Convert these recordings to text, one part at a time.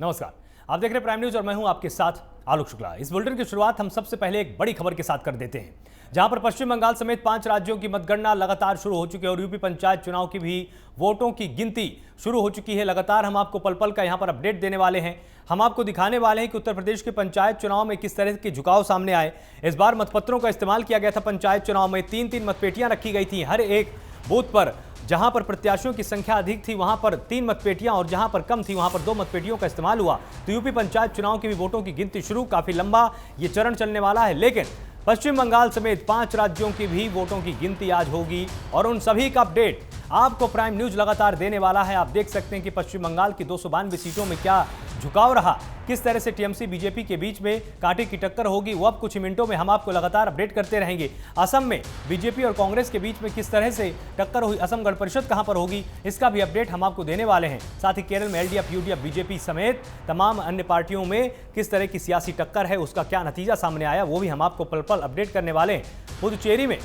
नमस्कार, आप देख रहे हैं प्राइम न्यूज और मैं हूं आपके साथ आलोक शुक्ला। इस बुलेटिन की शुरुआत हम सबसे पहले एक बड़ी खबर के साथ कर देते हैं, जहां पर पश्चिम बंगाल समेत 5 राज्यों की मतगणना लगातार शुरू हो चुकी है और यूपी पंचायत चुनाव की भी वोटों की गिनती शुरू हो चुकी है। लगातार हम आपको पल पल का यहां पर अपडेट देने वाले हैं। हम आपको दिखाने वाले हैं कि उत्तर प्रदेश के पंचायत चुनाव में किस तरह के झुकाव सामने आए। इस बार मतपत्रों का इस्तेमाल किया गया था। पंचायत चुनाव में 3-3 मतपेटियां रखी गई थी। हर एक बूथ पर जहां पर प्रत्याशियों की संख्या अधिक थी वहां पर 3 मतपेटियां और जहां पर कम थी वहां पर 2 मतपेटियों का इस्तेमाल हुआ। तो यूपी पंचायत चुनाव की भी वोटों की गिनती शुरू। काफी लंबा ये चरण चलने वाला है, लेकिन पश्चिम बंगाल समेत 5 राज्यों की भी वोटों की गिनती आज होगी और उन सभी का अपडेट आपको प्राइम न्यूज लगातार देने वाला है। आप देख सकते हैं कि पश्चिम बंगाल की 292 सीटों में क्या झुकाव रहा, किस तरह से टीएमसी बीजेपी के बीच में कांटे की टक्कर होगी, वो अब कुछ मिनटों में हम आपको लगातार अपडेट करते रहेंगे। असम में बीजेपी और कांग्रेस के बीच में किस तरह से टक्कर हुई, असम गण परिषद कहां पर होगी, इसका भी अपडेट हम आपको देने वाले हैं। साथ ही केरल में एलडीएफ, यूडीएफ, बीजेपी समेत तमाम अन्य पार्टियों में किस तरह की सियासी टक्कर है, उसका क्या नतीजा सामने आया, वो भी हम आपको पल पल अपडेट करने वाले हैं। पुदुचेरी में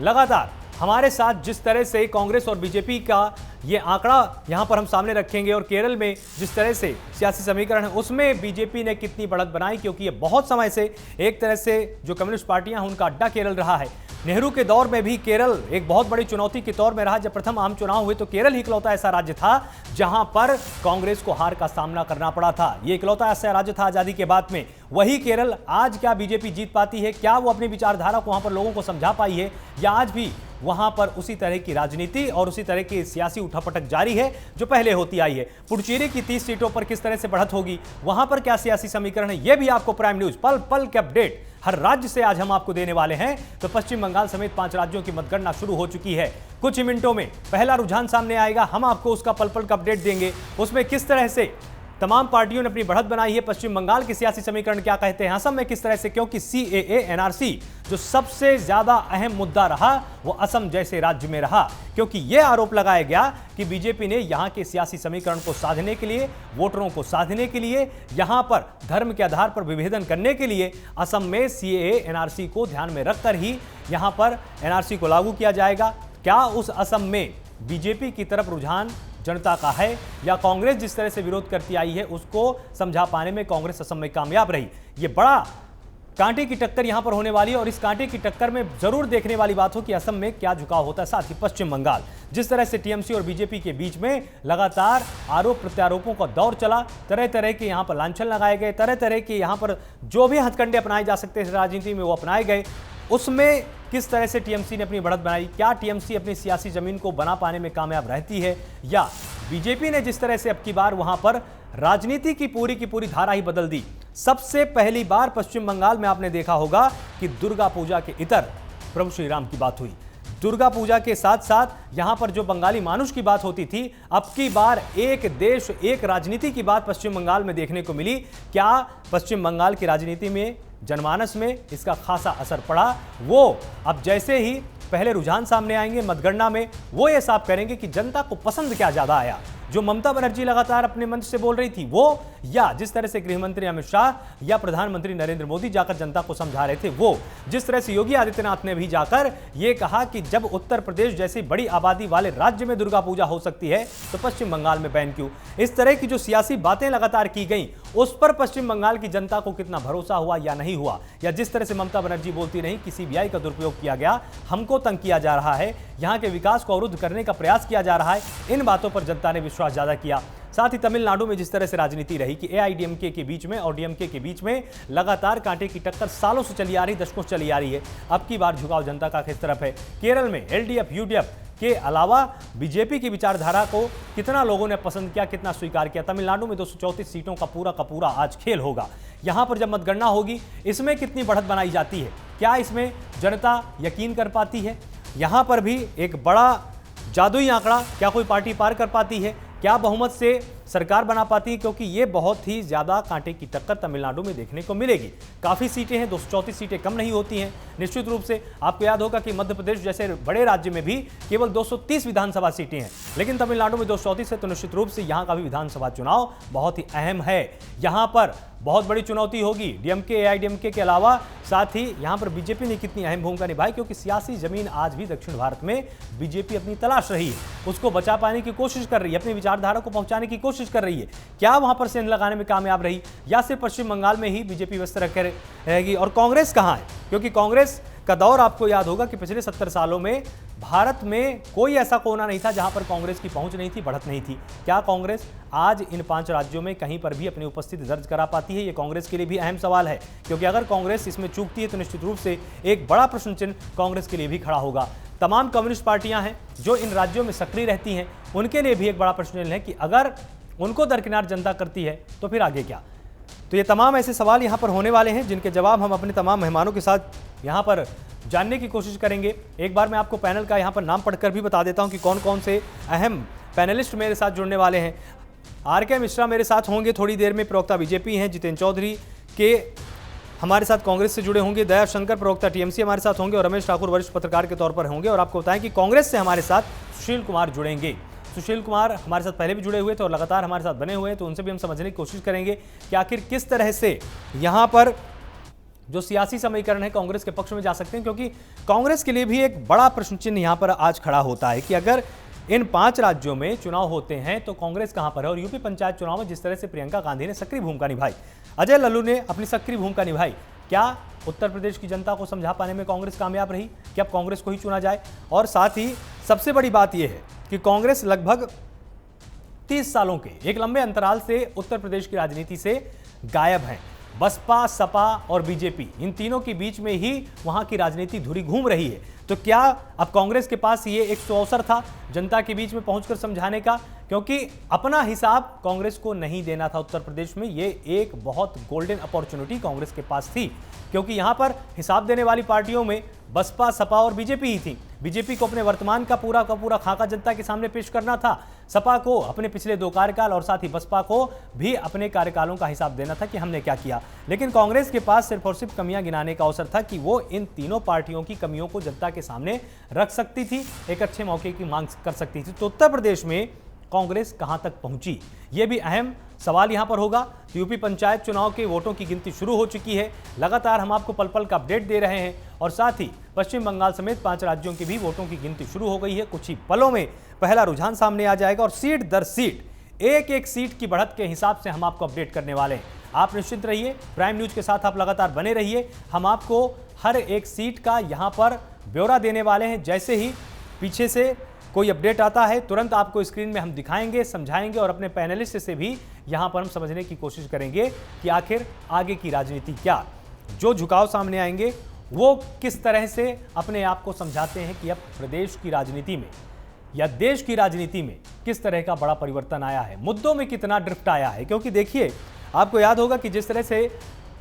लगातार हमारे साथ जिस तरह से कांग्रेस और बीजेपी का ये आंकड़ा यहां पर हम सामने रखेंगे और केरल में जिस तरह से सियासी समीकरण है उसमें बीजेपी ने कितनी बढ़त बनाई, क्योंकि ये बहुत समय से एक तरह से जो कम्युनिस्ट पार्टियां हैं उनका अड्डा केरल रहा है। नेहरू के दौर में भी केरल एक बहुत बड़ी चुनौती के तौर में रहा। जब प्रथम आम चुनाव हुए तो केरल ही इकलौता ऐसा राज्य था जहां पर कांग्रेस को हार का सामना करना पड़ा था। ये इकलौता ऐसा राज्य था आजादी के बाद में। वही केरल आज क्या बीजेपी जीत पाती है, क्या वो अपनी विचारधारा को वहां पर लोगों को समझा पाई है, या आज भी वहां पर उसी तरह की राजनीति और उसी तरह की सियासी उठापटक जारी है जो पहले होती आई है। पुडुचेरी की 30 सीटों पर किस तरह से बढ़त होगी, वहां पर क्या सियासी समीकरण है, यह भी आपको प्राइम न्यूज पल पल के अपडेट हर राज्य से आज हम आपको देने वाले हैं। तो पश्चिम बंगाल समेत 5 राज्यों की मतगणना शुरू हो चुकी है। कुछ ही मिनटों में पहला रुझान सामने आएगा, हम आपको उसका पल पल का अपडेट देंगे। उसमें किस तरह से तमाम पार्टियों ने अपनी बढ़त बनाई है, पश्चिम बंगाल के सियासी समीकरण क्या कहते हैं, असम में किस तरह से, क्योंकि सीएए एनआरसी जो सबसे ज्यादा अहम मुद्दा रहा वो असम जैसे राज्य में रहा, क्योंकि यह आरोप लगाया गया कि बीजेपी ने यहां के सियासी समीकरण को साधने के लिए, वोटरों को साधने के लिए, यहां पर धर्म के आधार पर विभेदन करने के लिए असम में सीएए एनआरसी को ध्यान में रखकर ही यहां पर एनआरसी को लागू किया जाएगा। क्या उस असम में बीजेपी की तरफ रुझान जनता का है, या कांग्रेस जिस तरह से विरोध करती आई है उसको समझा पाने में कांग्रेस असम में कामयाब रही। ये बड़ा कांटे की टक्कर यहां पर होने वाली है और इस कांटे की टक्कर में जरूर देखने वाली बात हो कि असम में क्या झुकाव होता है। साथ ही पश्चिम बंगाल जिस तरह से टीएमसी और बीजेपी के बीच में लगातार आरोप प्रत्यारोपों का दौर चला, तरह तरह के यहां पर लांछन लगाए गए, तरह तरह के यहां पर जो भी हथकंडे अपनाए जा सकते हैं राजनीति में वो अपनाए गए। उसमें किस तरह से टीएमसी ने अपनी बढ़त बनाई, क्या टीएमसी अपनी सियासी जमीन को बना पाने में कामयाब रहती है, या बीजेपी ने जिस तरह से अब की बार वहां पर राजनीति की पूरी धारा ही बदल दी। सबसे पहली बार पश्चिम बंगाल में आपने देखा होगा कि दुर्गा पूजा के इतर प्रभु श्री राम की बात हुई। दुर्गा पूजा के साथ साथ यहां पर जो बंगाली मानुष की बात होती थी, अब की बार एक देश एक राजनीति की बात पश्चिम बंगाल में देखने को मिली। क्या पश्चिम बंगाल की राजनीति में, जनमानस में इसका खासा असर पड़ा? वो अब जैसे ही पहले रुझान सामने आएंगे मतगणना में, वो ये साफ करेंगे कि जनता को पसंद क्या ज्यादा आया। जो ममता बनर्जी लगातार अपने मंच से बोल रही थी वो, या जिस तरह से गृह मंत्री अमित शाह या प्रधानमंत्री नरेंद्र मोदी जाकर जनता को समझा रहे थे वो, जिस तरह से योगी आदित्यनाथ ने भी जाकर ये कहा कि जब उत्तर प्रदेश जैसी बड़ी आबादी वाले राज्य में दुर्गा पूजा हो सकती है तो पश्चिम बंगाल में बैन क्यों। इस तरह की जो सियासी बातें लगातार की गई उस पर पश्चिम बंगाल की जनता को कितना भरोसा हुआ या नहीं हुआ, या जिस तरह से ममता बनर्जी बोलती रही कि सीबीआई का दुरुपयोग किया गया, हमको तंग किया जा रहा है, यहां के विकास को अवरुद्ध करने का प्रयास किया जा रहा है, इन बातों पर जनता ने विश्वास ज्यादा किया। साथ ही तमिलनाडु में जिस तरह से राजनीति रही कि एआईडीएमके के बीच में और डीएमके के बीच में लगातार कांटे की टक्कर सालों से चली आ रही, दशकों से चली आ रही है, अब की बार झुकाव जनता का किस तरफ है। केरल में एलडीएफ, यूडीएफ के अलावा बीजेपी की विचारधारा को कितना लोगों ने पसंद किया, कितना स्वीकार किया। तमिलनाडु में 234 सीटों का पूरा आज खेल होगा। यहां पर जब मतगणना होगी इसमें कितनी बढ़त बनाई जाती है, क्या इसमें जनता यकीन कर पाती है, यहां पर भी एक बड़ा जादुई आंकड़ा, क्या कोई पार्टी पार कर पाती है, क्या बहुमत से सरकार बना पाती है, क्योंकि ये बहुत ही ज्यादा कांटे की टक्कर तमिलनाडु में देखने को मिलेगी। काफी सीटें हैं, 234 सीटें कम नहीं होती हैं। निश्चित रूप से आपको याद होगा कि मध्य प्रदेश जैसे बड़े राज्य में भी केवल 230 विधानसभा सीटें हैं, लेकिन तमिलनाडु में 234 है, तो निश्चित रूप से यहां का भी विधानसभा चुनाव बहुत ही अहम है। यहां पर बहुत बड़ी चुनौती होगी डीएमके, एआईडीएमके के अलावा, साथ ही यहां पर बीजेपी ने कितनी अहम भूमिका निभाई, क्योंकि सियासी जमीन आज भी दक्षिण भारत में बीजेपी अपनी तलाश रही है, उसको बचा पाने की कोशिश कर रही है, अपनी विचारधारा को पहुंचाने की कोशिश कोशिश कर रही है, क्या वहां पर सेंध लगाने में कामयाब रही, या सिर्फ पश्चिम बंगाल में ही बीजेपी व्यस्त रहेगी? और कांग्रेस कहां है? क्योंकि कांग्रेस का दौर आपको याद होगा कि पिछले 70 सालों में भारत में कोई ऐसा कोना नहीं था जहां पर कांग्रेस की पहुंच नहीं थी, बढ़त नहीं थी। क्या कांग्रेस आज इन 5 राज्यों में कहीं पर भी अपनी उपस्थिति दर्ज करा पाती है? यह कांग्रेस के लिए भी अहम सवाल है, क्योंकि अगर कांग्रेस इसमें चूकती है तो निश्चित रूप से एक बड़ा प्रश्न चिन्ह कांग्रेस के लिए भी खड़ा होगा। तमाम कम्युनिस्ट पार्टियां हैं जो इन राज्यों में सक्रिय रहती हैं, उनके लिए भी एक बड़ा प्रश्न चिन्ह है कि अगर उनको दरकिनार जनता करती है तो फिर आगे क्या? तो ये तमाम ऐसे सवाल यहाँ पर होने वाले हैं जिनके जवाब हम अपने तमाम मेहमानों के साथ यहाँ पर जानने की कोशिश करेंगे। एक बार मैं आपको पैनल का यहाँ पर नाम पढ़कर भी बता देता हूँ कि कौन कौन से अहम पैनलिस्ट मेरे साथ जुड़ने वाले हैं। आर.के. मिश्रा मेरे साथ होंगे थोड़ी देर में, प्रवक्ता बीजेपी हैं। जितेंद्र चौधरी के हमारे साथ कांग्रेस से जुड़े होंगे। दया शंकर प्रवक्ता टीएमसी हमारे साथ होंगे और रमेश ठाकुर वरिष्ठ पत्रकार के तौर पर होंगे। और आपको बताएं कि कांग्रेस से हमारे साथ सुशील कुमार जुड़ेंगे। सुशील कुमार हमारे साथ पहले भी जुड़े हुए थे और लगातार हमारे साथ बने हुए हैं, तो उनसे भी हम समझने की कोशिश करेंगे कि आखिर किस तरह से यहाँ पर जो सियासी समीकरण है कांग्रेस के पक्ष में जा सकते हैं। क्योंकि कांग्रेस के लिए भी एक बड़ा प्रश्न चिन्ह यहाँ पर आज खड़ा होता है कि अगर इन 5 राज्यों में चुनाव होते हैं तो कांग्रेस कहां पर है। और यूपी पंचायत चुनाव में जिस तरह से प्रियंका गांधी ने सक्रिय भूमिका निभाई, अजय लल्लू ने अपनी सक्रिय भूमिका निभाई, क्या उत्तर प्रदेश की जनता को समझा पाने में कांग्रेस कामयाब रही? क्या अब कांग्रेस को ही चुना जाए? और साथ ही सबसे बड़ी बात यह है कि कांग्रेस लगभग 30 सालों के एक लंबे अंतराल से उत्तर प्रदेश की राजनीति से गायब है। बसपा, सपा और बीजेपी, इन तीनों के बीच में ही वहां की राजनीति धुरी घूम रही है। तो क्या अब कांग्रेस के पास ये एक अवसर था जनता के बीच में पहुंचकर समझाने का? क्योंकि अपना हिसाब कांग्रेस को नहीं देना था उत्तर प्रदेश में, ये एक बहुत गोल्डन अपॉर्चुनिटी कांग्रेस के पास थी। क्योंकि यहां पर हिसाब देने वाली पार्टियों में बसपा, सपा और बीजेपी ही थी। बीजेपी को अपने वर्तमान का पूरा खाका जनता के सामने पेश करना था, सपा को अपने पिछले 2 कार्यकाल और साथ ही बसपा को भी अपने कार्यकालों का हिसाब देना था कि हमने क्या किया। लेकिन कांग्रेस के पास सिर्फ और सिर्फ कमियां गिनाने का अवसर था कि वो इन तीनों पार्टियों की कमियों को जनता के सामने रख सकती थी, एक अच्छे मौके की मांग कर सकती थी। तो उत्तर प्रदेश में कांग्रेस कहां तक पहुंची, यह भी अहम सवाल यहां पर होगा। यूपी पंचायत चुनाव के वोटों की गिनती शुरू हो चुकी है, लगातार हम आपको पल पल का अपडेट दे रहे हैं। और साथ ही पश्चिम बंगाल समेत 5 राज्यों की भी वोटों की गिनती शुरू हो गई है। कुछ ही पलों में पहला रुझान सामने आ जाएगा और सीट दर सीट, एक एक सीट की बढ़त के हिसाब से हम आपको अपडेट करने वाले हैं। आप निश्चिंत रहिए, प्राइम न्यूज के साथ आप लगातार बने रहिए। हम आपको हर एक सीट का यहां पर ब्यौरा देने वाले हैं। जैसे ही पीछे से कोई अपडेट आता है तुरंत आपको स्क्रीन में हम दिखाएंगे, समझाएंगे और अपने पैनलिस्ट से भी यहां पर हम समझने की कोशिश करेंगे कि आखिर आगे की राजनीति क्या, जो झुकाव सामने आएंगे वो किस तरह से अपने आप को समझाते हैं कि अब प्रदेश की राजनीति में या देश की राजनीति में किस तरह का बड़ा परिवर्तन आया है, मुद्दों में कितना ड्रिफ्ट आया है। क्योंकि देखिए, आपको याद होगा कि जिस तरह से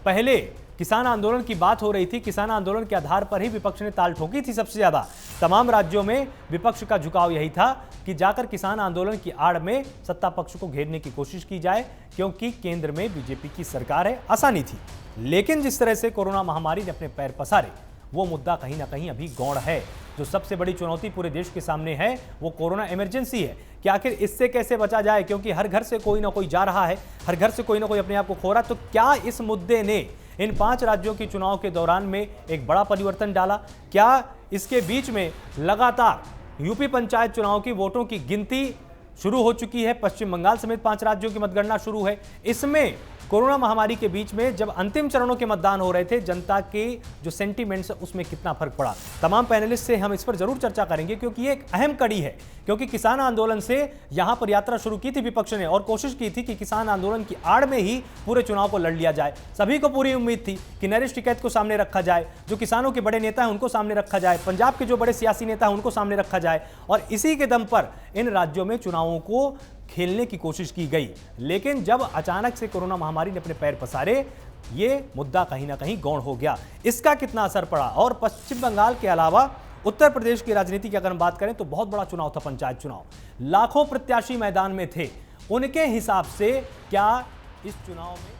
पहले किसान आंदोलन की बात हो रही थी, किसान आंदोलन के आधार पर ही विपक्ष ने ताल ठोकी थी सबसे ज्यादा। तमाम राज्यों में विपक्ष का झुकाव यही था कि जाकर किसान आंदोलन की आड़ में सत्ता पक्ष को घेरने की कोशिश की जाए, क्योंकि केंद्र में बीजेपी की सरकार है, आसानी थी। लेकिन जिस तरह से कोरोना महामारी ने अपने पैर पसारे, वो मुद्दा कहीं ना कहीं अभी गौण है। जो सबसे बड़ी चुनौती पूरे देश के सामने है वो कोरोना इमरजेंसी है कि आखिर इससे कैसे बचा जाए। क्योंकि हर घर से कोई ना कोई जा रहा है, हर घर से कोई ना कोई अपने आप को खो रहा है। तो क्या इस मुद्दे ने इन 5 राज्यों की चुनाव के दौरान में एक बड़ा परिवर्तन डाला? क्या इसके बीच में लगातार यूपी पंचायत चुनाव की वोटों की गिनती शुरू हो चुकी है, पश्चिम बंगाल समेत 5 राज्यों की मतगणना शुरू है। इसमें कोरोना महामारी के बीच में जब अंतिम चरणों के मतदान हो रहे थे, जनता के जो सेंटीमेंट्स उसमें कितना फर्क पड़ा। तमाम पैनलिस्ट से हम इस पर जरूर चर्चा करेंगे, क्योंकि ये एक अहम कड़ी है। क्योंकि किसान आंदोलन से यहां पर यात्रा शुरू की थी विपक्ष ने और कोशिश की थी कि किसान आंदोलन की आड़ में ही पूरे चुनाव को लड़ लिया जाए। सभी को पूरी उम्मीद थी कि नरेश टिकैत को सामने रखा जाए, जो किसानों के बड़े नेता हैं उनको सामने रखा जाए, पंजाब के जो बड़े सियासी नेता हैं उनको सामने रखा जाए और इसी के दम पर इन राज्यों में चुनावों को खेलने की कोशिश की गई। लेकिन जब अचानक से कोरोना महामारी ने अपने पैर पसारे, ये मुद्दा कहीं ना कहीं गौण हो गया। इसका कितना असर पड़ा? और पश्चिम बंगाल के अलावा उत्तर प्रदेश की राजनीति की अगर हम बात करें तो बहुत बड़ा चुनाव था पंचायत चुनाव। लाखों प्रत्याशी मैदान में थे। उनके हिसाब से क्या इस चुनाव में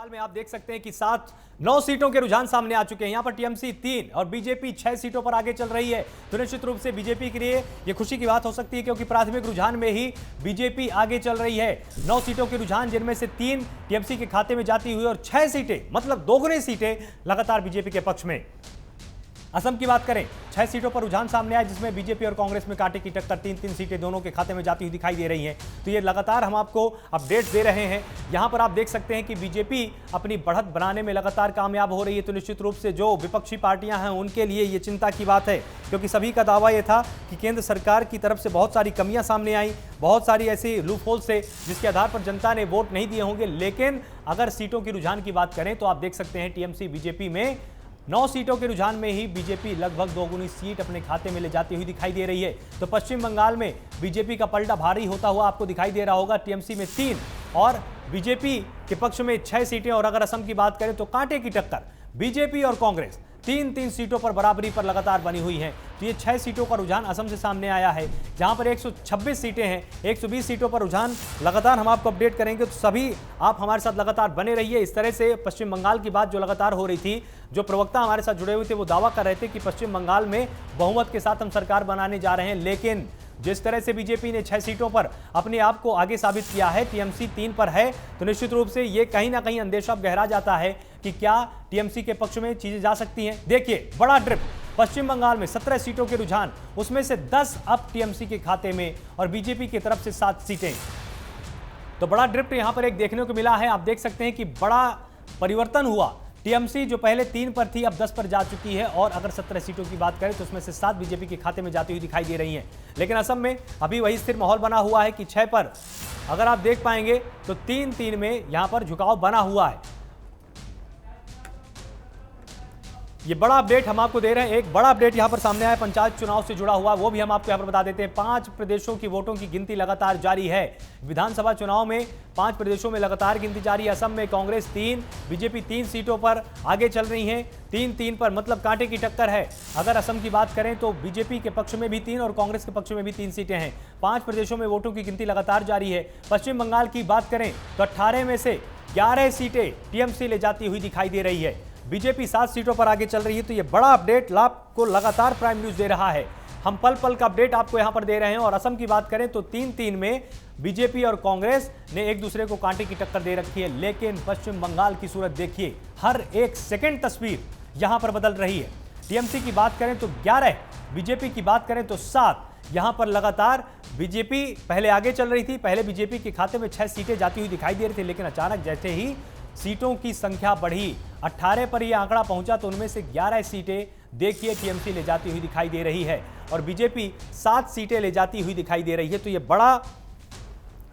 बंगाल में आप देख सकते हैं कि 9 सीटों के रुझान सामने आ चुके हैं। यहां पर टीएमसी 3 और बीजेपी 6 सीटों पर आगे चल रही है। तो निश्चित रूप से बीजेपी के लिए यह खुशी की बात हो सकती है, क्योंकि प्राथमिक रुझान में ही बीजेपी आगे चल रही है। 9 सीटों के रुझान, जिनमें से 3 टीएमसी के खाते में जाती हुई और 6 सीटें, मतलब दोगुनी सीटें लगातार बीजेपी के पक्ष में। असम की बात करें, 6 सीटों पर रुझान सामने आया, जिसमें बीजेपी और कांग्रेस में कांटे की टक्कर। 3-3 सीटें दोनों के खाते में जाती हुई दिखाई दे रही हैं। तो ये लगातार हम आपको अपडेट्स दे रहे हैं। यहां पर आप देख सकते हैं कि बीजेपी अपनी बढ़त बनाने में लगातार कामयाब हो रही है। तो निश्चित रूप से जो विपक्षी पार्टियां हैं, उनके लिए ये चिंता की बात है, क्योंकि सभी का दावा यह था कि केंद्र सरकार की तरफ से बहुत सारी कमियां सामने आई, बहुत सारी ऐसी लूप होल से जिसके आधार पर जनता ने वोट नहीं दिए होंगे। लेकिन अगर सीटों की रुझान की बात करें तो आप देख सकते हैं टीएमसी बीजेपी में 9 सीटों के रुझान में ही बीजेपी लगभग दोगुनी सीट अपने खाते में ले जाती हुई दिखाई दे रही है। तो पश्चिम बंगाल में बीजेपी का पलटा भारी होता हुआ आपको दिखाई दे रहा होगा। टीएमसी में 3 और बीजेपी के पक्ष में 6 सीटें। और अगर असम की बात करें तो कांटे की टक्कर बीजेपी और कांग्रेस 3-3 सीटों पर बराबरी पर लगातार बनी हुई है। तो ये 6 सीटों का रुझान असम से सामने आया है, जहां पर 126 सीटें हैं। 120 सीटों पर रुझान लगातार हम आपको अपडेट करेंगे, तो सभी आप हमारे साथ लगातार बने रहिए। इस तरह से पश्चिम बंगाल की बात जो लगातार हो रही थी, जो प्रवक्ता हमारे साथ जुड़े हुए थे वो दावा कर रहे थे कि पश्चिम बंगाल में बहुमत के साथ हम सरकार बनाने जा रहे हैं। लेकिन जिस तरह से बीजेपी ने 6 सीटों पर अपने आप को आगे साबित किया है, टीएमसी 3 पर है, तो निश्चित रूप से ये कहीं ना कहीं अंदेशा गहरा जाता है कि क्या टीएमसी के पक्ष में चीजें जा सकती हैं। देखिए, बड़ा ड्रिप पश्चिम बंगाल में 17 सीटों के रुझान, उसमें से 10 अब टीएमसी के खाते में और बीजेपी की तरफ से 7 सीटें। तो बड़ा ड्रिफ्ट यहां पर एक देखने को मिला है। आप देख सकते हैं कि बड़ा परिवर्तन हुआ। टीएमसी जो पहले 3 पर थी, अब 10 पर जा चुकी है। और अगर 17 सीटों की बात करें तो उसमें से 7 बीजेपी के खाते में जाती हुई दिखाई दे रही हैं। लेकिन असम में अभी वही स्थिर माहौल बना हुआ है कि 6 पर अगर आप देख पाएंगे तो 3-3 में यहां पर झुकाव बना हुआ है। ये बड़ा अपडेट हम आपको दे रहे हैं। एक बड़ा अपडेट यहां पर सामने आया पंचायत चुनाव से जुड़ा हुआ, वो भी हम आपको यहां पर बता देते हैं। 5 प्रदेशों की वोटों की गिनती लगातार जारी है। विधानसभा चुनाव में 5 प्रदेशों में लगातार गिनती जारी है। असम में कांग्रेस 3, बीजेपी 3 सीटों पर आगे चल रही हैं। 3-3 पर, मतलब कांटे की टक्कर है। अगर असम की बात करें तो बीजेपी के पक्ष में भी 3 और कांग्रेस के पक्ष में भी 3 सीटें हैं। 5 प्रदेशों में वोटों की गिनती लगातार जारी है। पश्चिम बंगाल की बात करें तो 18 में से 11 सीटें टीएमसी ले जाती हुई दिखाई दे रही है। बीजेपी 7 सीटों पर आगे चल रही है। तो ये बड़ा अपडेट आपको लगातार प्राइम न्यूज दे रहा है। हम पल पल का अपडेट आपको यहां पर दे रहे हैं। और असम की बात करें तो 3-3 में बीजेपी और कांग्रेस ने एक दूसरे को कांटे की टक्कर दे रखी है। लेकिन पश्चिम बंगाल की सूरत देखिए, हर एक सेकंड तस्वीर यहां पर बदल रही है। टीएमसी की बात करें तो 11, बीजेपी की बात करें तो 7। यहां पर लगातार बीजेपी पहले आगे चल रही थी। पहले बीजेपी के खाते में 6 सीटें जाती हुई दिखाई दे रही थी, लेकिन अचानक जैसे ही सीटों की संख्या बढ़ी, 18 पर यह आंकड़ा पहुंचा, तो उनमें से 11 सीटें देखिए टीएमसी ले जाती हुई दिखाई दे रही है और बीजेपी 7 सीटें ले जाती हुई दिखाई दे रही है। तो यह बड़ा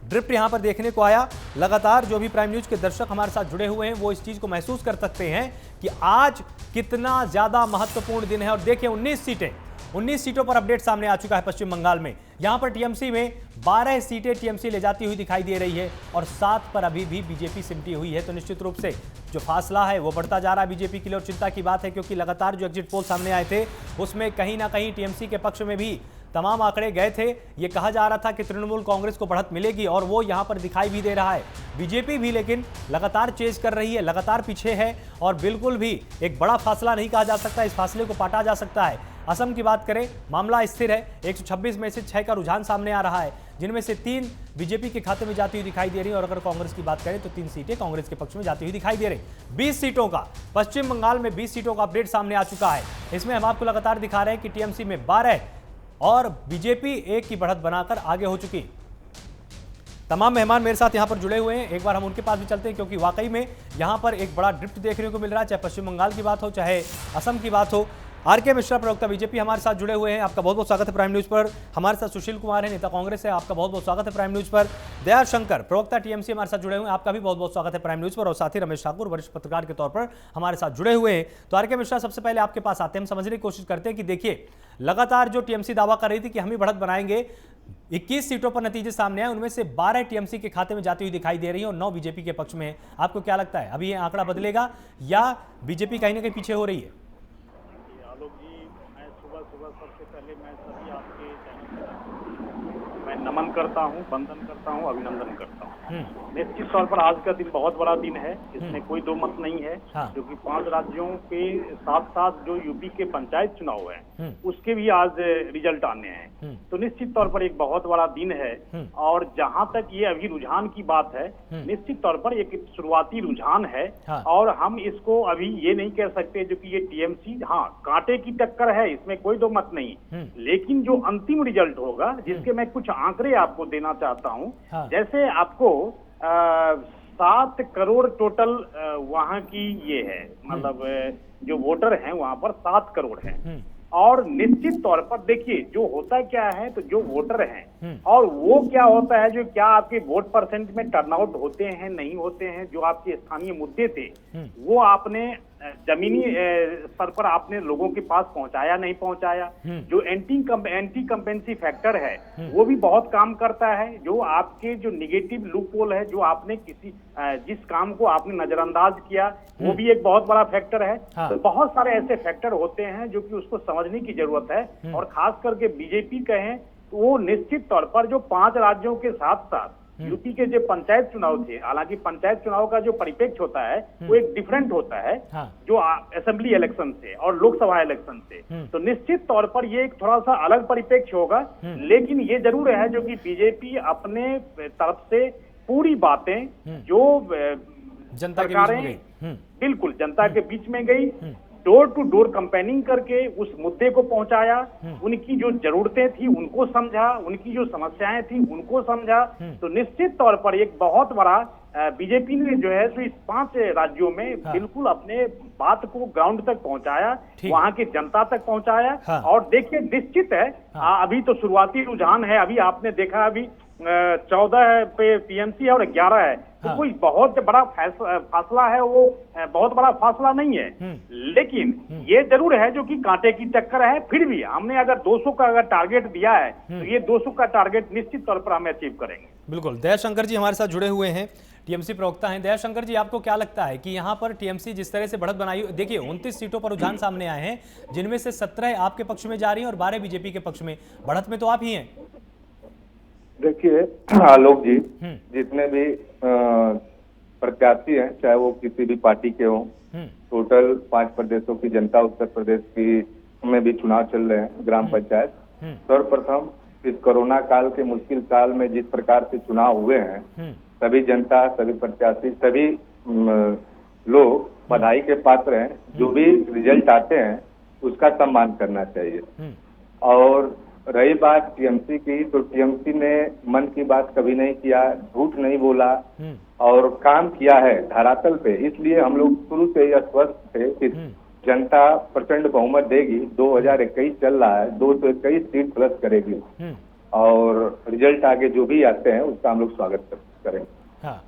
ड्रिफ्ट यहां पर देखने को आया। लगातार जो भी प्राइम न्यूज के दर्शक हमारे साथ जुड़े हुए हैं वो इस चीज को महसूस कर सकते हैं कि आज कितना ज्यादा महत्वपूर्ण दिन है। और देखिए, 19 सीटों पर अपडेट सामने आ चुका है पश्चिम बंगाल में। यहां पर टीएमसी में 12 सीटें टीएमसी ले जाती हुई दिखाई दे रही है और 7 पर अभी भी बीजेपी सिमटी हुई है। तो निश्चित रूप से जो फासला है वो बढ़ता जा रहा है बीजेपी के लिए। और चिंता की बात है, क्योंकि लगातार जो एग्जिट पोल सामने आए थे उसमें कहीं ना कहीं टीएमसी के पक्ष में भी तमाम आंकड़े गए थे। ये कहा जा रहा था कि तृणमूल कांग्रेस को बढ़त मिलेगी और वो यहां पर दिखाई भी दे रहा है। बीजेपी भी लेकिन लगातार चेज कर रही है, लगातार पीछे है और बिल्कुल भी एक बड़ा फासला नहीं कहा जा सकता। इस फासले को पाटा जा सकता है। असम की बात करें, मामला स्थिर है। 126 में से 6 का रुझान सामने आ रहा है, जिनमें से 3 बीजेपी के खाते में जाती हुई दिखाई दे रही है। और अगर कांग्रेस की बात करें तो 3 सीटें कांग्रेस के पक्ष में जाती हुई दिखाई दे रही। 20 सीटों का पश्चिम बंगाल में 20 सीटों का अपडेट सामने आ चुका है। इसमें हम आपको लगातार दिखा रहे हैं कि टीएमसी में 12 और बीजेपी 1 की बढ़त बनाकर आगे हो चुकी। तमाम मेहमान मेरे साथ यहां पर जुड़े हुए हैं, एक बार हम उनके पास भी चलते हैं, क्योंकि वाकई में यहां पर एक बड़ा ड्रिफ्ट देखने को मिल रहा है। चाहे पश्चिम बंगाल की बात हो, चाहे असम की बात हो। आरके मिश्रा, प्रवक्ता बीजेपी, हमारे साथ जुड़े हुए हैं। आपका बहुत बहुत स्वागत है प्राइम न्यूज पर। हमारे साथ सुशील कुमार है, नेता कांग्रेस है, आपका बहुत बहुत स्वागत है प्राइम न्यूज पर। दया शंकर, प्रवक्ता टीएमसी, हमारे साथ जुड़े हुए हैं, आपका भी बहुत बहुत स्वागत है प्राइम न्यूज पर। और साथ ही रमेश ठाकुर, वरिष्ठ पत्रकार के तौर पर हमारे साथ जुड़े हुए हैं। तो आरके मिश्रा, सबसे पहले आपके पास आते हैं। हम समझने की कोशिश करते हैं कि देखिए, लगातार जो टीएमसी दावा कर रही थी कि हम ही बढ़त बनाएंगे, 21 सीटों पर नतीजे सामने आए, उनमें से 12 टीएमसी के खाते में जाती हुई दिखाई दे रही है और 9 बीजेपी के पक्ष में है। आपको क्या लगता है, अभी ये आंकड़ा बदलेगा या बीजेपी कहीं ना कहीं पीछे हो रही है? आलोक जी, मैं सुबह सबसे पहले मैं सभी आपके चैनल पर मैं नमन करता हूँ, वंदन करता हूँ, अभिनंदन करता हूँ। निश्चित तौर पर आज का दिन बहुत बड़ा दिन है, इसमें कोई दो मत नहीं है। हाँ। क्योंकि 5 राज्यों के साथ साथ जो यूपी के पंचायत चुनाव हैं, उसके भी आज रिजल्ट आने हैं। तो निश्चित तौर पर एक बहुत बड़ा दिन है। और जहां तक ये अभी रुझान की बात है, निश्चित तौर पर एक शुरुआती रुझान है। हाँ। और हम इसको अभी ये नहीं कह सकते जो कि ये टीएमसी, हाँ कांटे की टक्कर है, इसमें कोई दो मत नहीं। लेकिन जो अंतिम रिजल्ट होगा, जिसके मैं कुछ आंकड़े आपको देना चाहता हूँ। हाँ। जैसे आपको 7 करोड़ टोटल वहां की ये है, मतलब जो वोटर हैं वहां पर 7 करोड़ हैं। और निश्चित तौर पर देखिए जो होता क्या है, तो जो वोटर हैं और वो क्या होता है, जो क्या आपके वोट परसेंट में टर्नआउट होते हैं नहीं होते हैं, जो आपके स्थानीय मुद्दे थे वो आपने जमीनी स्तर पर आपने लोगों के पास पहुंचाया नहीं पहुंचाया। जो एंटी कंपेंसी फैक्टर है वो भी बहुत काम करता है। जो आपके जो निगेटिव लूपहोल है, जो आपने किसी जिस काम को आपने नजरअंदाज किया, वो भी एक बहुत बड़ा फैक्टर है। हाँ। तो बहुत सारे ऐसे फैक्टर होते हैं जो कि उसको समझने की जरूरत है। और खास करके बीजेपी कहें तो वो निश्चित तौर पर जो 5 राज्यों के साथ साथ यूपी के जो पंचायत चुनाव थे, हालांकि पंचायत चुनाव का जो परिप्रेक्ष्य होता है वो एक डिफरेंट होता है। हाँ। जो असेंबली इलेक्शन से और लोकसभा इलेक्शन से, तो निश्चित तौर पर ये एक थोड़ा सा अलग परिप्रेक्ष्य होगा। लेकिन ये जरूर है जो कि बीजेपी अपने तरफ से पूरी बातें जो जनता के बीच में गई, बिल्कुल जनता के बीच में गई, डोर टू डोर कैंपेनिंग करके उस मुद्दे को पहुंचाया, उनकी जो जरूरतें थी उनको समझा, उनकी जो समस्याएं थी उनको समझा। तो निश्चित तौर पर एक बहुत बड़ा बीजेपी ने जो है सो इस 5 राज्यों में बिल्कुल अपने बात को ग्राउंड तक पहुंचाया, वहां की जनता तक पहुंचाया। और देखिए निश्चित है अभी तो शुरुआती रुझान है। अभी आपने देखा अभी 14 पे टीएमसी है और 11 है, तो कोई बहुत बड़ा फासला है, वो बहुत बड़ा फासला नहीं है। लेकिन ये जरूर है जो कि कांटे की टक्कर है। फिर भी हमने अगर 200 का अगर टारगेट दिया है तो ये 200 का टारगेट निश्चित तौर पर हम अचीव करेंगे। बिल्कुल। दयाशंकर जी हमारे साथ जुड़े हुए हैं, टीएमसी प्रवक्ता हैं। दयाशंकर जी, आपको क्या लगता है कि यहाँ पर टीएमसी जिस तरह से बढ़त बनाई, देखिए 29 सीटों पर रुझान सामने आए हैं, जिनमें से 17 आपके पक्ष में जा रही हैं और 12 बीजेपी के पक्ष में। बढ़त में तो आप ही हैं। देखिए आलोक जी, जितने भी प्रत्याशी हैं, चाहे वो किसी भी पार्टी के हों, टोटल 5 प्रदेशों की जनता, उत्तर प्रदेश की में भी चुनाव चल रहे हैं, ग्राम पंचायत। सर्वप्रथम इस कोरोना काल के मुश्किल काल में जिस प्रकार से चुनाव हुए हैं, सभी जनता, सभी प्रत्याशी, सभी लोग बधाई के पात्र हैं। जो भी रिजल्ट आते हैं उसका सम्मान करना चाहिए। और रही बात टीएमसी की, तो टीएमसी ने मन की बात कभी नहीं किया, झूठ नहीं बोला और काम किया है धरातल पे। इसलिए हम लोग शुरू से ही आश्वस्त थे कि जनता प्रचंड बहुमत देगी। 2021 चल रहा है, 221 सीट प्लस करेगी और रिजल्ट आगे जो भी आते हैं उसका हम लोग स्वागत करेंगे। हाँ,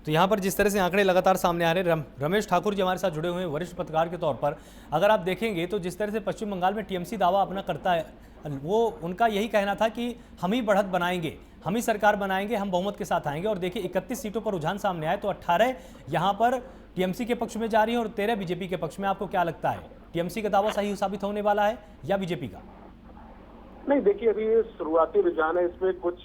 तो यहाँ पर जिस तरह से आंकड़े लगातार सामने आ रहे हैं, रमेश ठाकुर जी हमारे साथ जुड़े हुए हैं वरिष्ठ पत्रकार के तौर पर। अगर आप देखेंगे तो जिस तरह से पश्चिम बंगाल में टीएमसी दावा अपना करता है, वो उनका यही कहना था कि हम ही बढ़त बनाएंगे, हम ही सरकार बनाएंगे, हम बहुमत के साथ आएंगे। और देखिए 31 सीटों पर रुझान सामने आए तो 18 यहाँ पर टीएमसी के पक्ष में जा रही है और 13 बीजेपी के पक्ष में। आपको क्या लगता है, टीएमसी का दावा सही साबित होने वाला है या बीजेपी का? नहीं, देखिए अभी ये शुरुआती रुझान है, इसमें कुछ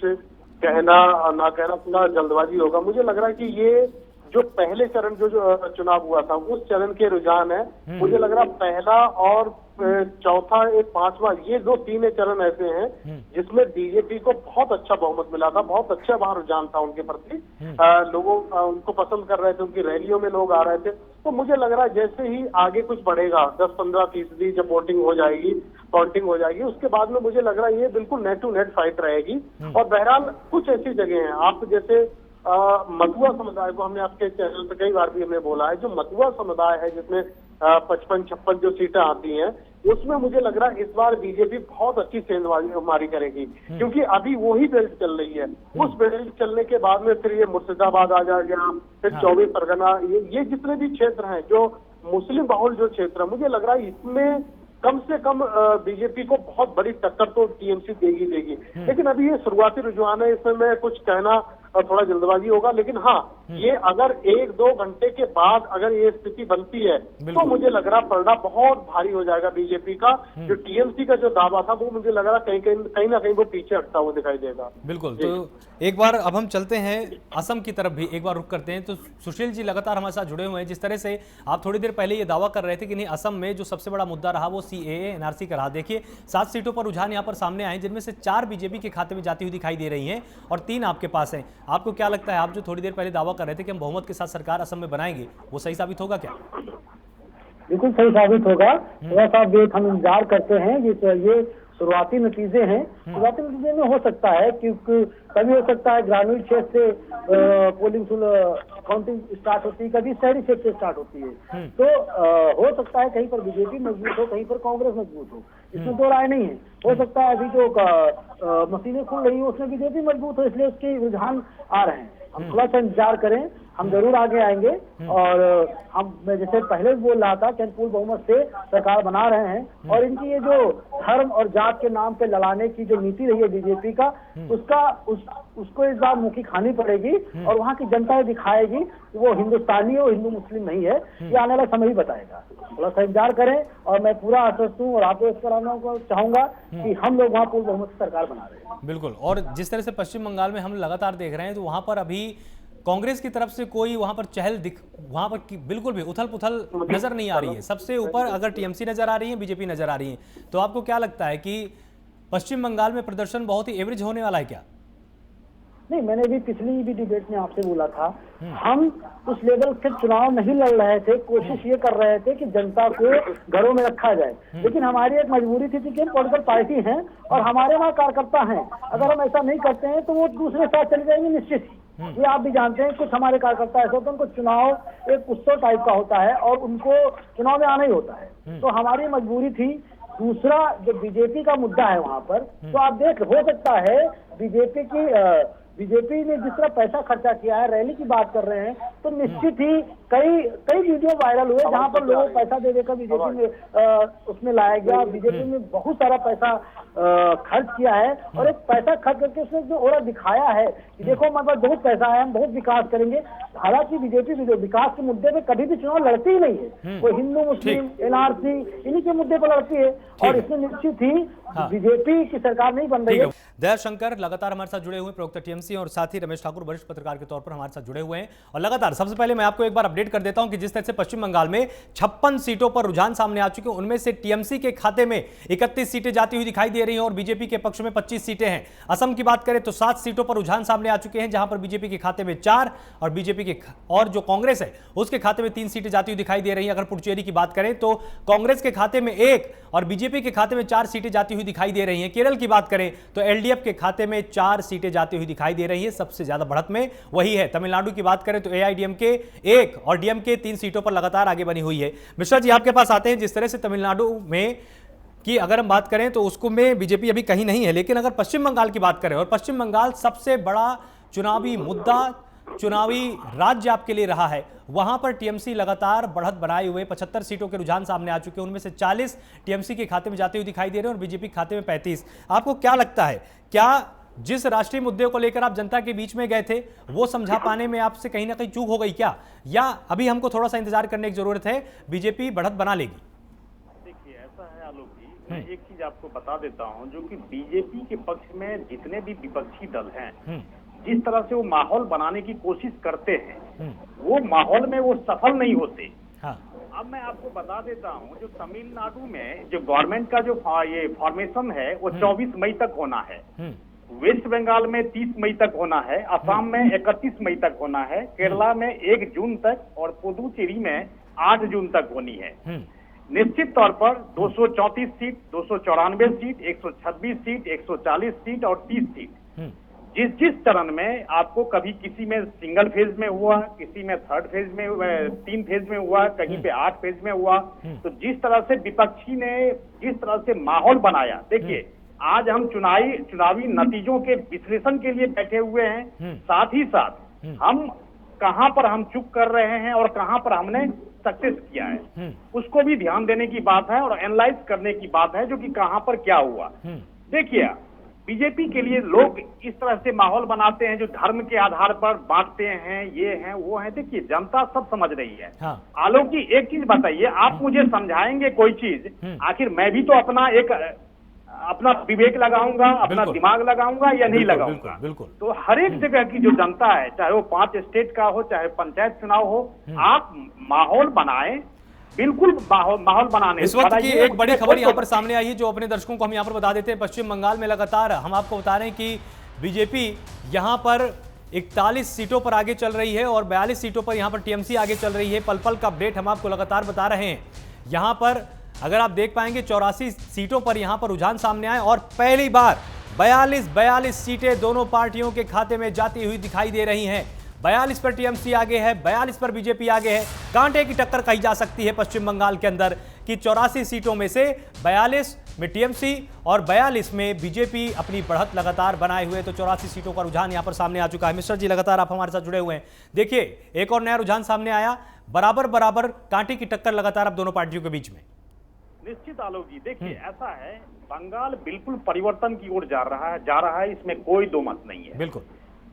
कहना ना कहना थोड़ा जल्दबाजी होगा। मुझे लग रहा है कि ये जो पहले चरण जो चुनाव हुआ था उस चरण के रुझान है। मुझे लग रहा है पहला और चौथा, एक पांचवा, ये 2-3 चरण ऐसे हैं जिसमें बीजेपी को बहुत अच्छा बहुमत मिला था, बहुत अच्छा वहां रुझान था उनके प्रति। लोगों उनको पसंद कर रहे थे, उनकी रैलियों में लोग आ रहे थे। तो मुझे लग रहा है जैसे ही आगे कुछ बढ़ेगा, 10-15% जब वोटिंग हो जाएगी, काउंटिंग हो जाएगी, उसके बाद में मुझे लग रहा है ये बिल्कुल नेट टू नेट फाइट रहेगी। और बहरहाल कुछ ऐसी जगह हैं, आप जैसे मथुआ समुदाय को हमने आपके चैनल पे कई बार भी हमने बोला है, जो मथुआ समुदाय है जिसमें 55-56 जो सीटें आती हैं, उसमें मुझे लग रहा है इस बार बीजेपी बहुत अच्छी सेंधमारी करेगी, क्योंकि अभी वही बेल्ट चल रही है। उस बेल्ट चलने के बाद में फिर ये मुर्शिदाबाद आ जाएगा, फिर 24 परगना, ये जितने भी क्षेत्र हैं जो मुस्लिम बहुल जो क्षेत्र है, मुझे लग रहा है इसमें कम से कम बीजेपी को बहुत बड़ी टक्कर तो टीएमसी देगी। लेकिन अभी ये शुरुआती रुझान है, इसमें मैं कुछ कहना थोड़ा जल्दबाजी होगा। लेकिन हाँ, ये अगर 1-2 घंटे के बाद अगर ये स्थिति बनती है तो मुझे लग रहा पलड़ा बहुत भारी हो जाएगा बीजेपी का। जो टीएमसी का जो दावा था वो मुझे लग रहा कहीं ना कहीं वो पीछे हटता हुआ दिखाई देगा। बिल्कुल। तो एक बार अब हम चलते हैं असम की तरफ भी एक बार रुक करते हैं। तो सुशील जी लगातार हमारे साथ जुड़े हुए हैं। जिस तरह से आप थोड़ी देर पहले ये दावा कर रहे थे कि नहीं, असम में जो सबसे बड़ा मुद्दा रहा वो सीएए एनआरसी का रहा। देखिए 7 सीटों पर रुझान यहाँ पर सामने आए, जिनमें से 4 बीजेपी के खाते में जाती हुई दिखाई दे रही हैं और 3 आपके पास हैं। आपको क्या लगता है, आप जो थोड़ी देर पहले दावा कर रहे थे कि हम बहुमत के साथ सरकार असम में बनाएंगे, वो सही साबित होगा क्या? बिल्कुल सही साबित होगा। थोड़ा सा वेट हम इंतजार करते हैं। ये शुरुआती नतीजे हैं। शुरुआती नतीजे में हो सकता है क्योंकि कभी हो सकता है ग्रामीण क्षेत्र से पोलिंग काउंटिंग स्टार्ट होती है, कभी शहरी क्षेत्र से स्टार्ट होती है। तो हो सकता है कहीं पर बीजेपी मजबूत हो, कहीं पर कांग्रेस मजबूत हो, इसमें दो राय नहीं है। हो सकता है अभी जो मशीनें खुल रही है उसमें बीजेपी मजबूत हो, इसलिए उसके रुझान आ रहे हैं। हम थोड़ा सा इंतजार करें, हम जरूर आगे आएंगे। और मैं जैसे पहले बोल रहा था कि हम पूर्ण बहुमत से सरकार बना रहे हैं और इनकी ये जो धर्म और जात के नाम पे लड़ाने की जो नीति रही है बीजेपी का, उसको इस बार मुखी खानी पड़ेगी और वहाँ की जनता दिखाएगी कि वो हिंदुस्तानी और हिंदू मुस्लिम नहीं है। ये आने वाला समय ही बताएगा। थोड़ा सा इंतजार करें और मैं पूरा आश्वस्त हूँ और आपको इस कराना को चाहूंगा कि हम लोग वहाँ पूर्ण बहुमत से सरकार बना रहे हैं। बिल्कुल। और जिस तरह से पश्चिम बंगाल में हम लगातार देख रहे हैं, तो वहाँ पर अभी कांग्रेस की तरफ से कोई वहां पर वहां पर बिल्कुल भी उथल पुथल नजर नहीं आ रही है। सबसे ऊपर अगर टीएमसी नजर आ रही है, बीजेपी नजर आ रही है। तो आपको क्या लगता है कि पश्चिम बंगाल में प्रदर्शन बहुत ही एवरेज होने वाला है क्या? नहीं, मैंने भी पिछली भी डिबेट में आपसे बोला था, हम उस लेवल से चुनाव नहीं लड़ रहे थे। कोशिश ये कर रहे थे कि जनता को घरों में रखा जाए। लेकिन हमारी एक मजबूरी थी कि हम पॉलिटिकल पार्टी हैं और हमारे वहाँ कार्यकर्ता हैं। अगर हम ऐसा नहीं करते हैं तो वो दूसरे साथ चले जाएंगे निश्चित ही। ये आप भी जानते हैं, कुछ हमारे कार्यकर्ता ऐसे होते हैं, उनको चुनाव एक उत्सव टाइप का होता है और उनको चुनाव में आना ही होता है। तो हमारी मजबूरी थी। दूसरा जो बीजेपी का मुद्दा है वहाँ पर, तो आप देख, हो सकता है बीजेपी ने जिस तरह पैसा खर्चा किया है, रैली की बात कर रहे हैं, तो निश्चित ही कई वीडियो वायरल हुए जहां पर लोगों को पैसा दे देकर बीजेपी में उसमें लाया गया। बीजेपी ने बहुत सारा पैसा खर्च किया है और एक पैसा खर्च करके उसने जो ओरा दिखाया है कि देखो हमारे पास बहुत पैसा है, हम बहुत विकास करेंगे। हालांकि बीजेपी विकास के मुद्दे पे कभी भी चुनाव लड़ती ही नहीं है। वो हिंदू मुस्लिम एनआरसी इन्हीं के मुद्दे पर लड़ती है और इसमें निश्चित ही बीजेपी की सरकार नहीं बन रही है। दयाशंकर लगातार हमारे साथ जुड़े हुए प्रवक्ता टीएमसी और साथ ही रमेश ठाकुर वरिष्ठ पत्रकार के तौर पर हमारे साथ जुड़े हुए हैं। और लगातार सबसे पहले मैं आपको एक बार अपडेट कर देता हूं कि जिस तरह से पश्चिम बंगाल में 56 सीटों पर रुझान सामने आ चुके हैं, उनमें से टीएमसी के खाते में 31 सीटें जाती हुई दिखाई दे रही हैं और बीजेपी के पक्ष में 25 सीटें हैं। असम की बात करें तो 7 सीटों पर रुझान सामने आ चुके हैं, जहां पर बीजेपी के खाते में 4 और बीजेपी के और जो कांग्रेस है उसके खाते में 3 सीटें जाती हुई दिखाई दे रही हैं। अगर पुडुचेरी की बात करें तो कांग्रेस के खाते में 1 और बीजेपी के खाते में 4 सीटें जाती हुई दिखाई दे रही हैं। केरल की बात करें तो एलडीएफ के खाते में 4 सीटें जाती हुई दिखाई दे रही है। सबसे ज्यादा बढ़त में वही है। तमिलनाडु की बात करें तो एआईडीएमके 1 और डीएमके 3 सीटों पर लगातार आगे बनी हुई है। मिश्रा जी आपके पास आते हैं। जिस तरह से तमिलनाडु में कि अगर हम बात करें तो उसको में बीजेपी अभी कहीं नहीं है, लेकिन अगर पश्चिम बंगाल की बात करें, और पश्चिम बंगाल सबसे बड़ा चुनावी मुद्दा, चुनावी राज्य आपके लिए रहा है, वहां पर टीएमसी लगातार बढ़त बनाए हुए 75 सीटों के रुझान सामने आ चुके हैं। उनमें से 40 टीएमसी के खाते में जाते हुए दिखाई दे रहे हैं और बीजेपी के खाते में 35। आपको क्या लगता है, क्या जिस राष्ट्रीय मुद्दे को लेकर आप जनता के बीच में गए थे वो समझा पाने में आपसे कहीं ना कहीं चूक हो गई क्या, या अभी हमको थोड़ा सा इंतजार करने की जरूरत है, बीजेपी बढ़त बना लेगी? देखिए ऐसा है आलोक जी, मैं एक चीज आपको बता देता हूं, जो कि बीजेपी के पक्ष में जितने भी विपक्षी दल हैं, जिस तरह से वो माहौल बनाने की कोशिश करते हैं, वो माहौल में वो सफल नहीं होते। अब मैं आपको बता देता हूं, जो तमिलनाडु में जो गवर्नमेंट का जो ये फॉर्मेशन है वो 24 मई तक होना है, वेस्ट बंगाल में 30 मई तक होना है, असम में 31 मई तक होना है, केरला में 1 जून तक और पुडुचेरी में 8 जून तक होनी है। निश्चित तौर पर 234 सीट, 294 सीट, 126 सीट, 140 सीट और 30 सीट, जिस चरण में आपको कभी किसी में सिंगल फेज में हुआ, किसी में 3rd फेज में, 3 फेज में हुआ, कहीं पे 8 फेज में हुआ। तो जिस तरह से विपक्षी ने जिस तरह से माहौल बनाया, देखिए आज हम चुनावी नतीजों के विश्लेषण के लिए बैठे हुए हैं, साथ ही साथ हम कहां पर हम चुप कर रहे हैं और कहां पर हमने सक्सेस किया है, उसको भी ध्यान देने की बात है और एनालाइज करने की बात है, जो कि कहां पर क्या हुआ। देखिए बीजेपी के लिए लोग इस तरह से माहौल बनाते हैं जो धर्म के आधार पर बांटते हैं, ये हैं वो हैं। देखिए जनता सब समझ रही है। हाँ। आलोक जी एक चीज बताइए, आप मुझे समझाएंगे कोई चीज, आखिर मैं भी तो अपना विवेक लगाऊंगा, अपना दिमाग लगाऊंगा या नहीं लगाऊंगा? बिल्कुल। तो हर एक जगह की जो जनता है, चाहे वो 5 स्टेट का हो, चाहे पंचायत चुनाव हो, आप माहौल बनाएं, बिल्कुल माहौल बनाने। इस वक्त की एक बड़ी खबर यहाँ पर सामने आई है जो अपने दर्शकों को हम यहाँ पर बता देते हैं। पश्चिम बंगाल में लगातार हम आपको बता रहे हैं कि बीजेपी यहाँ पर 41 सीटों पर आगे चल रही है और 42 सीटों पर यहाँ पर टीएमसी आगे चल रही है। पल पल का अपडेट हम आपको लगातार बता रहे हैं। यहाँ पर अगर आप देख पाएंगे 84 सीटों पर यहाँ पर रुझान सामने आए और पहली बार 42 सीटें दोनों पार्टियों के खाते में जाती हुई दिखाई दे रही हैं। 42 पर टीएमसी आगे है, 42 पर बीजेपी आगे है। कांटे की टक्कर कही जा सकती है पश्चिम बंगाल के अंदर कि 84 सीटों में से 42 में टीएमसी और 42 में बीजेपी अपनी बढ़त लगातार बनाए हुए। तो 84 सीटों का रुझान यहां पर सामने आ चुका है। मिश्रा जी लगातार आप हमारे साथ जुड़े हुए हैं। देखिए एक और नया रुझान सामने आया, बराबर कांटे की टक्कर लगातार अब दोनों पार्टियों के बीच में। निश्चित आलोक जी, देखिए ऐसा है, बंगाल बिल्कुल परिवर्तन की ओर जा रहा है, इसमें कोई दो मत नहीं है। बिल्कुल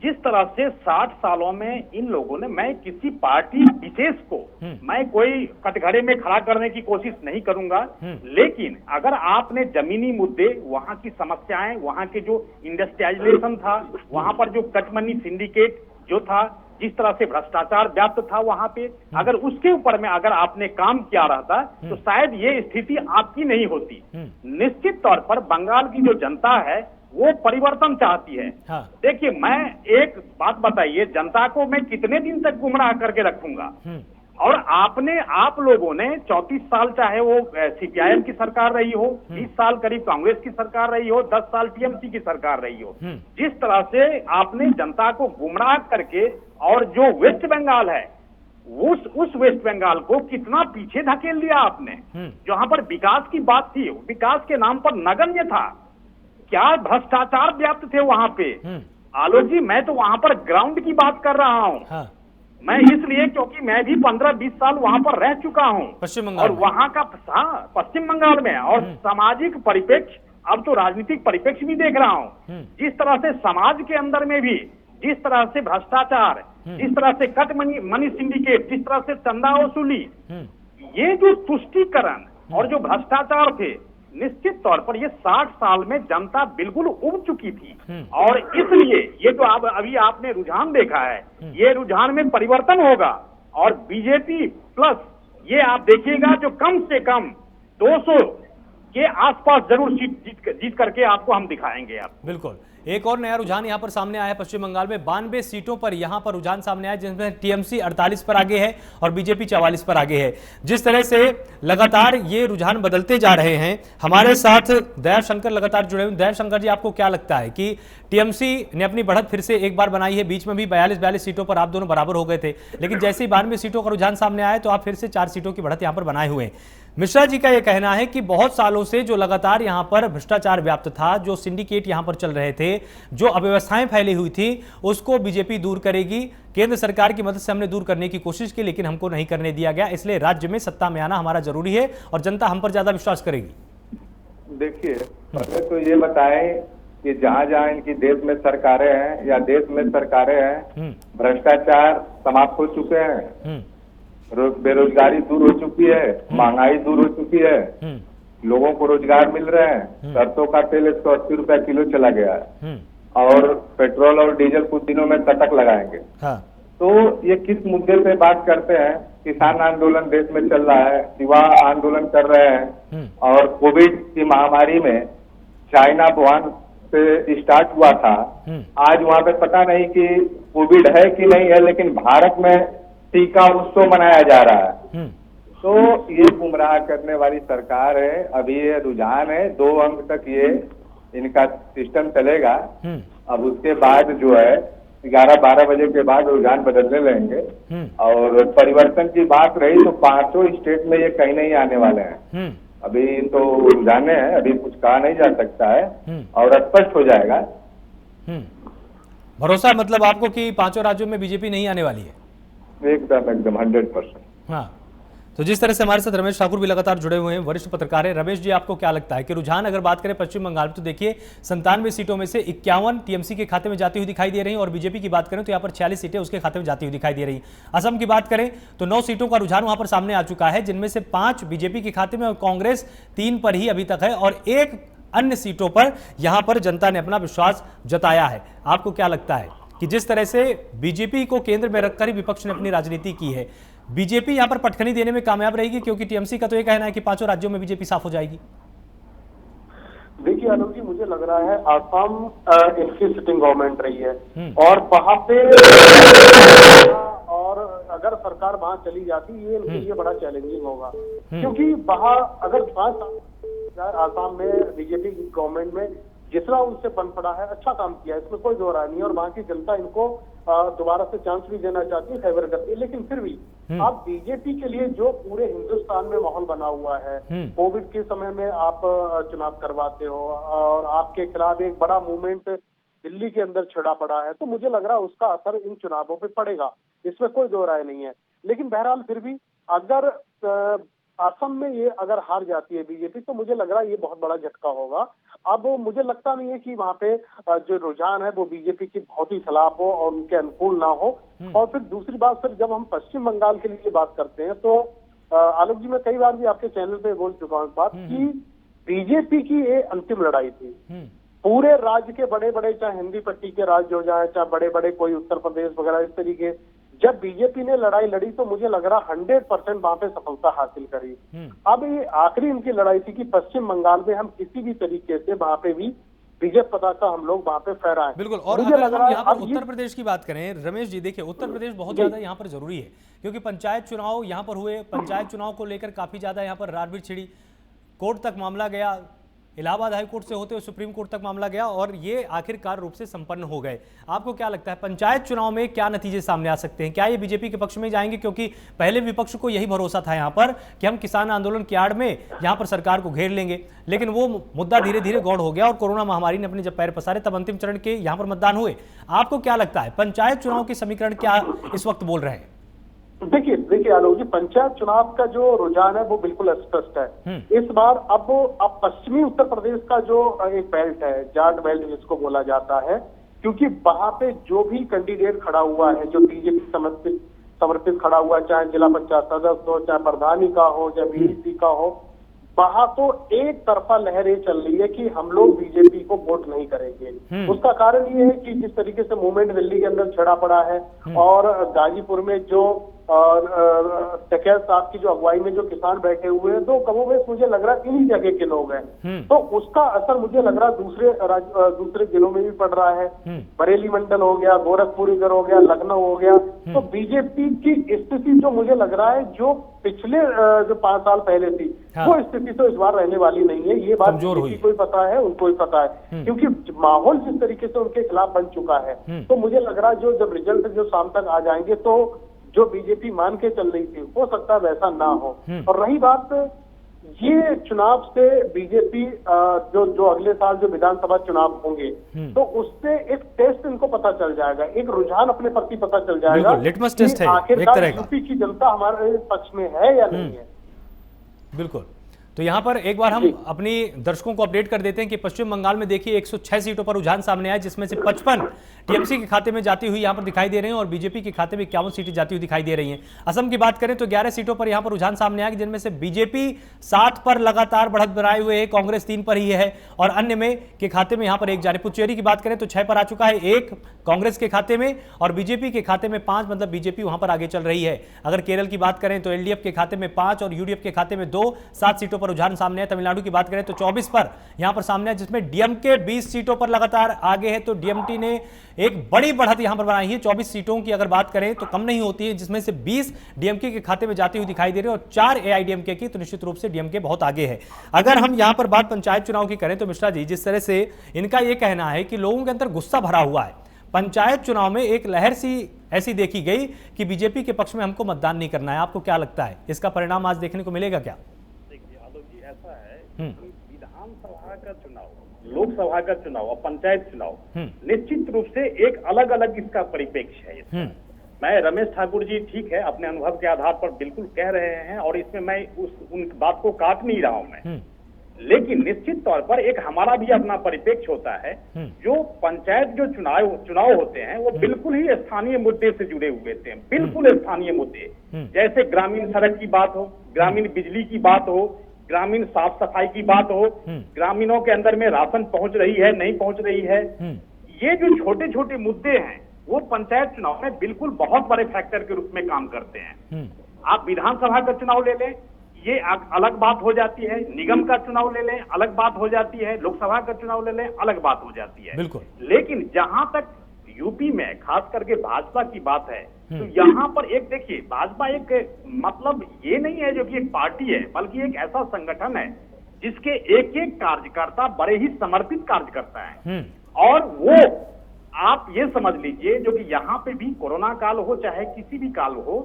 जिस तरह से 60 सालों में इन लोगों ने, मैं किसी पार्टी विशेष को मैं कोई कटघरे में खड़ा करने की कोशिश नहीं करूंगा, लेकिन अगर आपने जमीनी मुद्दे, वहां की समस्याएं, वहां के जो इंडस्ट्रियलाइजेशन था, वहां पर जो कटमनी सिंडिकेट जो था, जिस तरह से भ्रष्टाचार व्याप्त था वहां पे, अगर उसके ऊपर में अगर आपने काम किया रहता तो शायद ये स्थिति आपकी नहीं होती। निश्चित तौर पर बंगाल की जो जनता है वो परिवर्तन चाहती है। हाँ। देखिए मैं एक बात बताइए, जनता को मैं कितने दिन तक गुमराह करके रखूंगा? और आप लोगों ने 34 साल, चाहे वो सीपीआईएम की सरकार रही हो, 20 साल करीब कांग्रेस की सरकार रही हो, 10 साल टीएमसी की सरकार रही हो, जिस तरह से आपने जनता को गुमराह करके, और जो वेस्ट बंगाल है उस वेस्ट बंगाल को कितना पीछे धकेल दिया आपने। जहां पर विकास की बात थी, विकास के नाम पर नगण्य था, क्या भ्रष्टाचार व्याप्त थे वहां पे। आलोक जी मैं तो वहां पर ग्राउंड की बात कर रहा हूं। हाँ। मैं इसलिए क्योंकि मैं भी 15-20 साल वहां पर रह चुका हूं पश्चिम बंगाल और वहां का पश्चिम बंगाल में, और सामाजिक परिप्रेक्ष्य, अब तो राजनीतिक परिप्रेक्ष्य भी देख रहा हूं। जिस तरह से समाज के अंदर में भी जिस तरह से भ्रष्टाचार, जिस तरह से कट मनी सिंडिकेट, जिस तरह से चंदा वसूली, ये जो तुष्टीकरण और जो भ्रष्टाचार थे, निश्चित तौर पर ये 60 साल में जनता बिल्कुल उब चुकी थी। और इसलिए ये जो अभी आपने रुझान देखा है, ये रुझान में परिवर्तन होगा और बीजेपी प्लस, ये आप देखिएगा जो कम से कम 200 के आसपास जरूर जीत करके आपको हम दिखाएंगे। आप बिल्कुल। एक और नया रुझान यहां पर सामने आया है पश्चिम बंगाल में, 92 सीटों पर यहां पर रुझान सामने आया, जिसमें टीएमसी 48 पर आगे है और बीजेपी 44 पर आगे है। जिस तरह से लगातार ये रुझान बदलते जा रहे हैं, हमारे साथ दया शंकर लगातार जुड़े हुए। दया शंकर जी, आपको क्या लगता है कि टीएमसी ने अपनी बढ़त फिर से एक बार बनाई है? बीच में भी 42 सीटों पर आप दोनों बराबर हो गए थे, लेकिन जैसे ही 92 सीटों का रुझान सामने आया तो आप फिर से 4 सीटों की बढ़त यहां पर बनाए हुए हैं। मिश्रा जी का यह कहना है कि बहुत सालों से जो लगातार यहां पर भ्रष्टाचार व्याप्त था, जो सिंडिकेट यहां पर चल रहे थे, जो अव्यवस्थाएं फैली हुई थी, उसको बीजेपी दूर करेगी। केंद्र सरकार की मदद से हमने दूर करने की कोशिश की, लेकिन हमको नहीं करने दिया गया, इसलिए राज्य में सत्ता में आना हमारा जरूरी है और जनता हम पर ज्यादा विश्वास करेगी। देखिए पहले तो ये बताएं कि जहां जहां इनकी देश में सरकारें हैं या देश में सरकारें हैं, भ्रष्टाचार समाप्त हो चुके हैं, बेरोजगारी दूर हो चुकी है, महंगाई दूर हो चुकी है, लोगों को रोजगार मिल रहे हैं, सरसों का तेल 180 रुपया किलो चला गया है और पेट्रोल और डीजल कुछ दिनों में कटक लगाएंगे। हाँ। तो ये किस मुद्दे पे बात करते हैं? किसान आंदोलन देश में चल रहा है, युवा आंदोलन कर रहे हैं, और कोविड की महामारी में चाइना वुहान से स्टार्ट हुआ था, आज वहां पे पता नहीं कि कोविड है कि नहीं है, लेकिन भारत में टीका उत्सव मनाया जा रहा है। तो ये गुमराह करने वाली सरकार है। अभी ये रुझान है, 2 अंक तक ये इनका सिस्टम चलेगा। अब उसके बाद जो है 11-12 बजे के बाद रुझान बदलने लगेंगे। और परिवर्तन की बात रही तो 5 स्टेट में ये कहीं नहीं आने वाले हैं। अभी तो रुझाने हैं, अभी कुछ कहा नहीं जा सकता है और स्पष्ट हो जाएगा। भरोसा मतलब आपको कि 5 राज्यों में बीजेपी नहीं आने वाली है? एकदम 100%। हाँ, तो जिस तरह से हमारे साथ रमेश ठाकुर भी लगातार जुड़े हुए हैं, वरिष्ठ पत्रकार हैं। रमेश जी, आपको क्या लगता है कि रुझान अगर बात करें पश्चिम बंगाल में, तो देखिए 97 सीटों में से 51 टीएमसी के खाते में जाती हुई दिखाई दे रही हैं, और बीजेपी की बात करें तो यहाँ पर 46 सीटें उसके खाते में जाती हुई दिखाई दे रही हैं। असम की बात करें तो 9 सीटों का रुझान वहां पर सामने आ चुका है, जिनमें से 5 बीजेपी के खाते में और कांग्रेस 3 पर ही अभी तक है, और 1 अन्य सीटों पर यहां पर जनता ने अपना विश्वास जताया है। आपको क्या लगता है कि जिस तरह से बीजेपी को केंद्र में रखकर ही विपक्ष ने अपनी राजनीति की है, बीजेपी यहां पर पटखनी देने में कामयाब रहेगी? क्योंकि टीएमसी का तो यह कहना है कि 5 राज्यों में बीजेपी साफ हो जाएगी। देखिए आलोक जी, मुझे लग रहा है आसाम इनकी सिटिंग गवर्नमेंट रही है और वहां पे, और अगर सरकार वहां चली जाती ये इनके लिए बड़ा चैलेंजिंग होगा, क्योंकि वहां अगर 5 साल आसाम में बीजेपी गवर्नमेंट में जितना उनसे बन पड़ा है, अच्छा काम किया है, इसमें कोई दो राय नहीं है, और वहां की जनता इनको दोबारा से चांस भी देना चाहती है, फेवर करती है। लेकिन फिर भी अब बीजेपी के लिए जो पूरे हिंदुस्तान में माहौल बना हुआ है, कोविड के समय में आप चुनाव करवाते हो और आपके खिलाफ एक बड़ा मूवमेंट दिल्ली के अंदर छिड़ा पड़ा है, तो मुझे लग रहा है उसका असर इन चुनावों पे पड़ेगा, इसमें कोई दो राय नहीं है। लेकिन बहरहाल फिर भी अगर असम में ये अगर हार जाती है बीजेपी, तो मुझे लग रहा है ये बहुत बड़ा झटका होगा। अब मुझे लगता नहीं है कि वहां पे जो रुझान है वो बीजेपी की बहुत ही खिलाफ हो और उनके अनुकूल ना हो। और फिर दूसरी बात, फिर जब हम पश्चिम बंगाल के लिए बात करते हैं तो आलोक जी, मैं कई बार भी आपके चैनल पे बोल चुका हूँ इस बात की बीजेपी की ये अंतिम लड़ाई थी। पूरे राज्य के बड़े बड़े, चाहे हिंदी पट्टी के राज्य हो जाए, चाहे बड़े बड़े कोई उत्तर प्रदेश वगैरह, इस तरीके जब बीजेपी ने लड़ाई लड़ी तो मुझे लग रहा 100% वहां पे सफलता हासिल करी। अब ये आखिरी इनकी लड़ाई थी कि पश्चिम बंगाल में हम किसी भी तरीके से वहां पे भी विजय पताका हम लोग वहां पे फहराएं। बिल्कुल। और अगर हम यहाँ पर उत्तर प्रदेश की बात करें रमेश जी, देखिए उत्तर प्रदेश बहुत ज्यादा यहाँ पर जरूरी है, क्योंकि पंचायत चुनाव यहाँ पर हुए, पंचायत चुनाव को लेकर काफी ज्यादा यहाँ पर रारबीर छिड़ी, कोर्ट तक मामला गया, इलाहाबाद हाई कोर्ट से होते हुए सुप्रीम कोर्ट तक मामला गया, और ये आखिरकार रूप से संपन्न हो गए। आपको क्या लगता है पंचायत चुनाव में क्या नतीजे सामने आ सकते हैं? क्या ये बीजेपी के पक्ष में जाएंगे? क्योंकि पहले विपक्ष को यही भरोसा था यहाँ पर कि हम किसान आंदोलन की आड़ में यहाँ पर सरकार को घेर लेंगे, लेकिन वो मुद्दा धीरे धीरे गौड़ हो गया और कोरोना महामारी ने अपने जब पैर पसारे तब अंतिम चरण के यहाँ पर मतदान हुए। आपको क्या लगता है पंचायत चुनाव के समीकरण क्या इस वक्त बोल रहे हैं? देखिए आलोक जी, पंचायत चुनाव का जो रुझान है वो बिल्कुल स्पष्ट है। इस बार अब पश्चिमी उत्तर प्रदेश का जो एक बेल्ट है, जाट बेल्ट जिसको बोला जाता है, क्योंकि वहां पे जो भी कैंडिडेट खड़ा हुआ है, जो बीजेपी समर्पित खड़ा हुआ है, चाहे जिला पंचायत सदस्य हो, चाहे प्रधानी का हो, चाहे बीडीसी का हो, वहां तो एक तरफा लहर ये चल रही है कि हम लोग बीजेपी को वोट नहीं करेंगे। उसका कारण ये है कि जिस तरीके से मूवमेंट दिल्ली के अंदर छिड़ा पड़ा है और गाजीपुर में जो टकेल साहब की जो अगुवाई में जो किसान बैठे हुए हैं, तो कमोबेश मुझे लग रहा है इन्हीं जगह के लोग हैं, तो उसका असर मुझे लग रहा है दूसरे जिलों में भी पड़ रहा है। बरेली मंडल हो गया, गोरखपुर इधर हो गया, लखनऊ हो गया, तो बीजेपी की स्थिति जो मुझे लग रहा है जो पिछले जो 5 साल पहले थी, वो स्थिति तो इस बार रहने वाली नहीं है। ये बात बीजेपी को ही पता है, उनको ही पता है, क्योंकि माहौल जिस तरीके से उनके खिलाफ बन चुका है, तो मुझे लग रहा है जब रिजल्ट जो शाम तक आ जाएंगे तो जो बीजेपी मान के चल रही थी हो सकता है वैसा ना हो। और रही बात ये चुनाव से बीजेपी जो अगले साल जो विधानसभा चुनाव होंगे, तो उससे एक टेस्ट इनको पता चल जाएगा, एक रुझान अपने प्रति पता चल जाएगा, लिटमस टेस्ट है आखिरकार यूपी की जनता हमारे पक्ष में है या नहीं है। बिल्कुल। तो यहाँ पर एक बार हम अपनी दर्शकों को अपडेट कर देते हैं कि पश्चिम बंगाल में देखिए 106 सीटों पर रुझान सामने आया, जिसमें से 55 टीएमसी के खाते में जाती हुई यहाँ पर दिखाई दे रही हैं और बीजेपी के खाते में 51 सीटें जाती हुई दिखाई दे रही हैं। असम की बात करें तो 11 सीटों पर यहाँ पर रुझान सामने आया, जिनमें से बीजेपी 7 पर लगातार बढ़त बनाए हुए है, कांग्रेस 3 पर ही है और अन्य में के खाते में यहाँ पर 1 जा रही। पुचेरी की बात करें तो 6 पर आ चुका है, 1 कांग्रेस के खाते में और बीजेपी के खाते में 5, मतलब बीजेपी वहां पर आगे चल रही है। अगर केरल की बात करें तो एलडीएफ के खाते में 5 और यूडीएफ के खाते में 2, 7 सीटों पर रुझान सामने है। तमिलनाडु की बात करें तो 24 पर यहां पर सामने है, जिसमें डीएमके 20 सीटों पर लगातार आगे है, तो डीएमटी ने एक बड़ी बढ़त यहां पर बनाई है। 24 सीटों की अगर बात करें तो कम नहीं होती है, जिसमें से 20 डीएमके के खाते में जाती हुई दिखाई दे रही है और 4 एआईडीएमके की, तो निश्चित रूप से डीएमके बहुत आगे है। अगर हम यहां पर बात पंचायत चुनाव की करें तो मिश्रा जी, जिस तरह से इनका यह कहना है कि लोगों के अंदर गुस्सा भरा हुआ है, पंचायत चुनाव में एक लहर सी ऐसी देखी गई कि बीजेपी के पक्ष में हमको मतदान नहीं करना है। आपको क्या लगता है इसका परिणाम आज देखने को मिलेगा क्या? देखिए आलोक जी, ऐसा है कि विधानसभा का चुनाव, लोकसभा का चुनाव और पंचायत चुनाव निश्चित रूप से एक अलग अलग इसका परिप्रेक्ष्य है। मैं रमेश ठाकुर जी ठीक है अपने अनुभव के आधार पर बिल्कुल कह रहे हैं और इसमें मैं उन बात को काट नहीं रहा हूं मैं, लेकिन निश्चित तौर पर एक हमारा भी अपना परिप्रेक्ष्य होता है। जो पंचायत जो चुनाव होते हैं वो बिल्कुल ही स्थानीय मुद्दे से जुड़े हुए थे, बिल्कुल स्थानीय मुद्दे, जैसे ग्रामीण सड़क की बात हो, ग्रामीण बिजली की बात हो, ग्रामीण साफ सफाई की बात हो, ग्रामीणों के अंदर में राशन पहुंच रही है नहीं पहुंच रही है, ये जो छोटे छोटे मुद्दे हैं वो पंचायत चुनाव में बिल्कुल बहुत बड़े फैक्टर के रूप में काम करते हैं। आप विधानसभा का चुनाव ले लें, ये अलग बात हो जाती है, निगम का चुनाव ले लें अलग बात हो जाती है, लोकसभा का चुनाव ले लें अलग बात हो जाती है। बिल्कुल। लेकिन जहां तक यूपी में खास करके भाजपा की बात है तो यहाँ पर एक देखिए, भाजपा एक मतलब ये नहीं है जो कि एक पार्टी है, बल्कि एक ऐसा संगठन है जिसके एक एक कार्यकर्ता बड़े ही समर्पित कार्यकर्ता है। और वो आप ये समझ लीजिए जो कि यहाँ पे भी कोरोना काल हो चाहे किसी भी काल हो,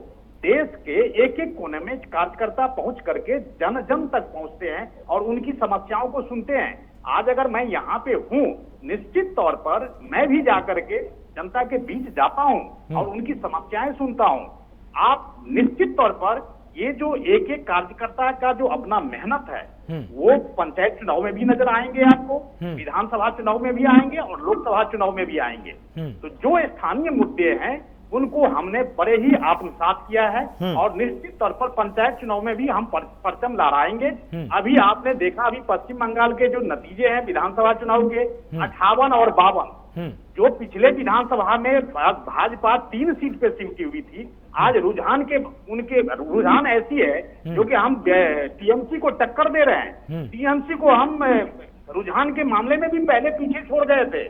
देश के एक एक कोने में कार्यकर्ता पहुंच करके जन जन तक पहुंचते हैं और उनकी समस्याओं को सुनते हैं। आज अगर मैं यहाँ पे हूँ, निश्चित तौर पर मैं भी जाकर के जनता के बीच जाता हूँ और उनकी समस्याएं सुनता हूँ। आप निश्चित तौर पर ये जो एक एक कार्यकर्ता का जो अपना मेहनत है वो पंचायत चुनाव में भी नजर आएंगे आपको, विधानसभा चुनाव में भी आएंगे और लोकसभा चुनाव में भी आएंगे। तो जो स्थानीय मुद्दे हैं उनको हमने बड़े ही आत्मसात किया है और निश्चित तौर पर पंचायत चुनाव में भी हम परचम लहराएंगे। अभी आपने देखा, अभी पश्चिम बंगाल के जो नतीजे हैं विधानसभा चुनाव के 58 और 52, जो पिछले विधानसभा में भाजपा 3 सीट पे सिमटी हुई थी, आज उनके रुझान ऐसी है जो कि हम टीएमसी को टक्कर दे रहे हैं। टीएमसी को हम रुझान के मामले में भी पहले पीछे छोड़ गए थे।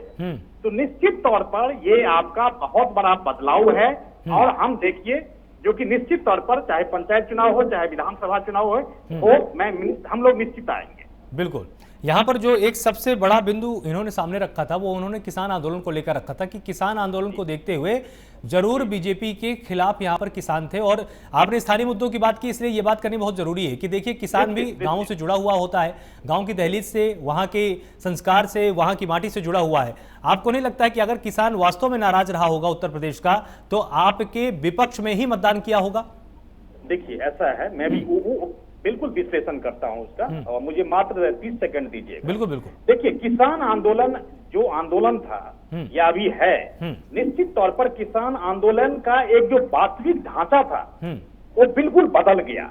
तो निश्चित तौर पर ये आपका बहुत बड़ा बदलाव है और हम देखिए जो कि निश्चित तौर पर चाहे पंचायत चुनाव हो चाहे विधानसभा चुनाव हो हम लोग निश्चित आएंगे। बिल्कुल। यहाँ पर जो एक सबसे बड़ा बिंदु इन्होंने सामने रखा था वो उन्होंने किसान आंदोलन को लेकर रखा था कि किसान आंदोलन को देखते हुए जरूर बीजेपी के खिलाफ यहाँ पर किसान थे। और आपने स्थानीय मुद्दों की बात की, इसलिए ये बात करनी बहुत जरूरी है कि देखिए किसान भी गांवों से जुड़ा हुआ होता है, गांव की दहलीज से, वहाँ के संस्कार से, वहाँ की माटी से जुड़ा हुआ है। आपको नहीं लगता है कि अगर किसान वास्तव में नाराज रहा होगा उत्तर प्रदेश का तो आपके विपक्ष में ही मतदान किया होगा? देखिए ऐसा है, मैं भी बिल्कुल विश्लेषण करता हूं उसका और मुझे मात्र 30 सेकंड दीजिए। बिल्कुल बिल्कुल। देखिए किसान आंदोलन जो आंदोलन था या अभी है, निश्चित तौर पर किसान आंदोलन का एक जो वास्तविक ढांचा था वो बिल्कुल बदल गया।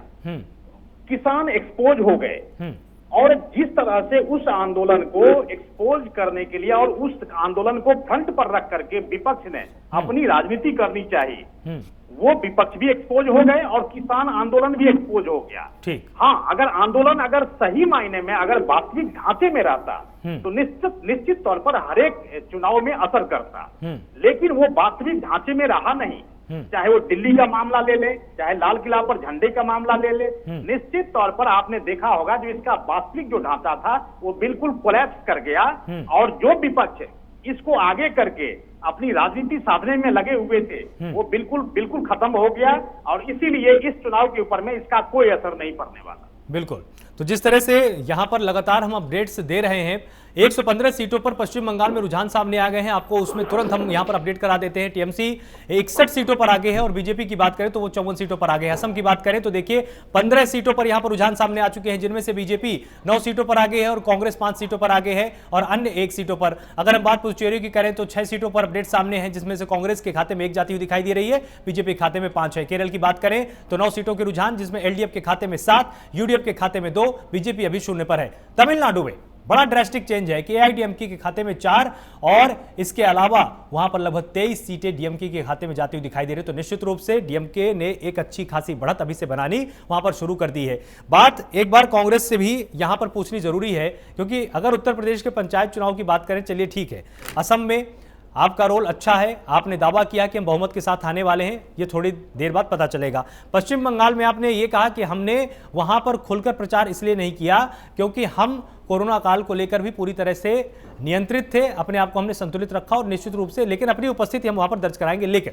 किसान एक्सपोज हो गए और जिस तरह से उस आंदोलन को एक्सपोज करने के लिए और उस आंदोलन को फ्रंट पर रख करके विपक्ष ने अपनी राजनीति करनी चाहिए, वो विपक्ष भी एक्सपोज हो गए और किसान आंदोलन भी एक्सपोज हो गया। ठीक। हाँ, अगर आंदोलन अगर सही मायने में अगर वास्तविक ढांचे में रहता तो निश्चित तौर पर हर एक चुनाव में असर करता, लेकिन वो वास्तविक ढांचे में रहा नहीं। चाहे वो दिल्ली का मामला ले ले, चाहे लाल किला पर झंडे का मामला ले ले, निश्चित तौर पर आपने देखा होगा जो इसका वास्तविक जो ढांचा था वो बिल्कुल कोलैप्स कर गया और जो विपक्ष इसको आगे करके अपनी राजनीति साधने में लगे हुए थे वो बिल्कुल खत्म हो गया और इसीलिए इस चुनाव के ऊपर में इसका कोई असर नहीं पड़ने वाला। बिल्कुल। तो जिस तरह से यहां पर लगातार हम अपडेट्स दे रहे हैं, 115 सीटों पर पश्चिम बंगाल में रुझान सामने आ गए हैं, आपको उसमें तुरंत हम यहां पर अपडेट करा देते हैं। टीएमसी 61 सीटों पर आगे है और बीजेपी की बात करें तो वो 54 सीटों पर आगे है। असम की बात करें तो देखिए 15 सीटों पर यहां पर रुझान सामने आ चुके हैं, जिनमें से बीजेपी 9 सीटों पर आगे है और कांग्रेस 5 सीटों पर आगे है और अन्य 1 सीटों पर। अगर हम बात पुडुचेरी की करें तो 6 सीटों पर अपडेट सामने है, जिसमें से कांग्रेस के खाते में 1 जाती हुई दिखाई दे रही है, बीजेपी के खाते में 5 है। केरल की बात करें तो 9 सीटों के रुझान, जिसमें एलडीएफ के खाते में 7, यूडीएफ के खाते में 2, बीजेपी अभी 0 पर है। तमिलनाडु में बड़ा ड्रास्टिक चेंज है कि एआईडीएमके के खाते में 4 और इसके अलावा वहां पर लगभग 23 सीटें डीएमके के खाते में जाती हुई दिखाई दे रही है। तो निश्चित रूप से डीएमके ने एक अच्छी खासी बढ़त अभी से बनानी वहां पर शुरू कर दी है। बात एक बार कांग्रेस से भी यहां पर पूछनी जरूरी है, क्योंकि अगर उत्तर प्रदेश के पंचायत चुनाव की बात करें, चलिए ठीक है, असम में आपका रोल अच्छा है, आपने दावा किया कि हम बहुमत के साथ आने वाले हैं, ये थोड़ी देर बाद पता चलेगा। पश्चिम बंगाल में आपने ये कहा कि हमने वहां पर खुलकर प्रचार इसलिए नहीं किया क्योंकि हम कोरोना काल को लेकर भी पूरी तरह से नियंत्रित थे, अपने आप को हमने संतुलित रखा और निश्चित रूप से, लेकिन अपनी उपस्थिति हम वहां पर दर्ज कराएंगे। लेकिन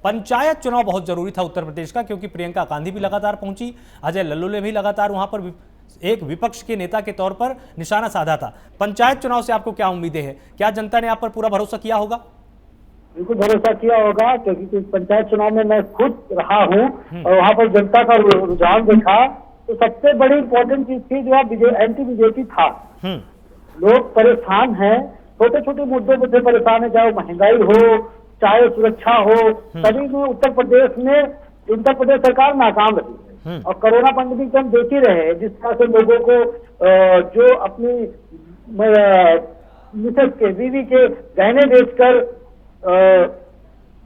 पंचायत चुनाव बहुत जरूरी था उत्तर प्रदेश का, क्योंकि प्रियंका गांधी भी लगातार पहुंची, अजय लल्लू ने भी लगातार वहां पर एक विपक्ष के नेता के तौर पर निशाना साधा था। पंचायत चुनाव से आपको क्या उम्मीदें हैं? क्या जनता ने आप पर पूरा भरोसा किया होगा? बिल्कुल भरोसा किया होगा, क्योंकि पंचायत चुनाव में मैं खुद रहा हूँ और वहाँ पर जनता का रुझान देखा, तो सबसे बड़ी इम्पोर्टेंट चीज थी जो एंटी बीजेपी था। लोग परेशान हैं, छोटे छोटे मुद्दों पर परेशान है, चाहे वो महंगाई हो, चाहे सुरक्षा हो, सभी में उत्तर प्रदेश सरकार नाकाम रही है। और कोरोना पैंडेमिक को हम देख ही रहे हैं, जिस तरह से लोगों को जो अपनी मिसेस के, बीवी के गहने बेचकर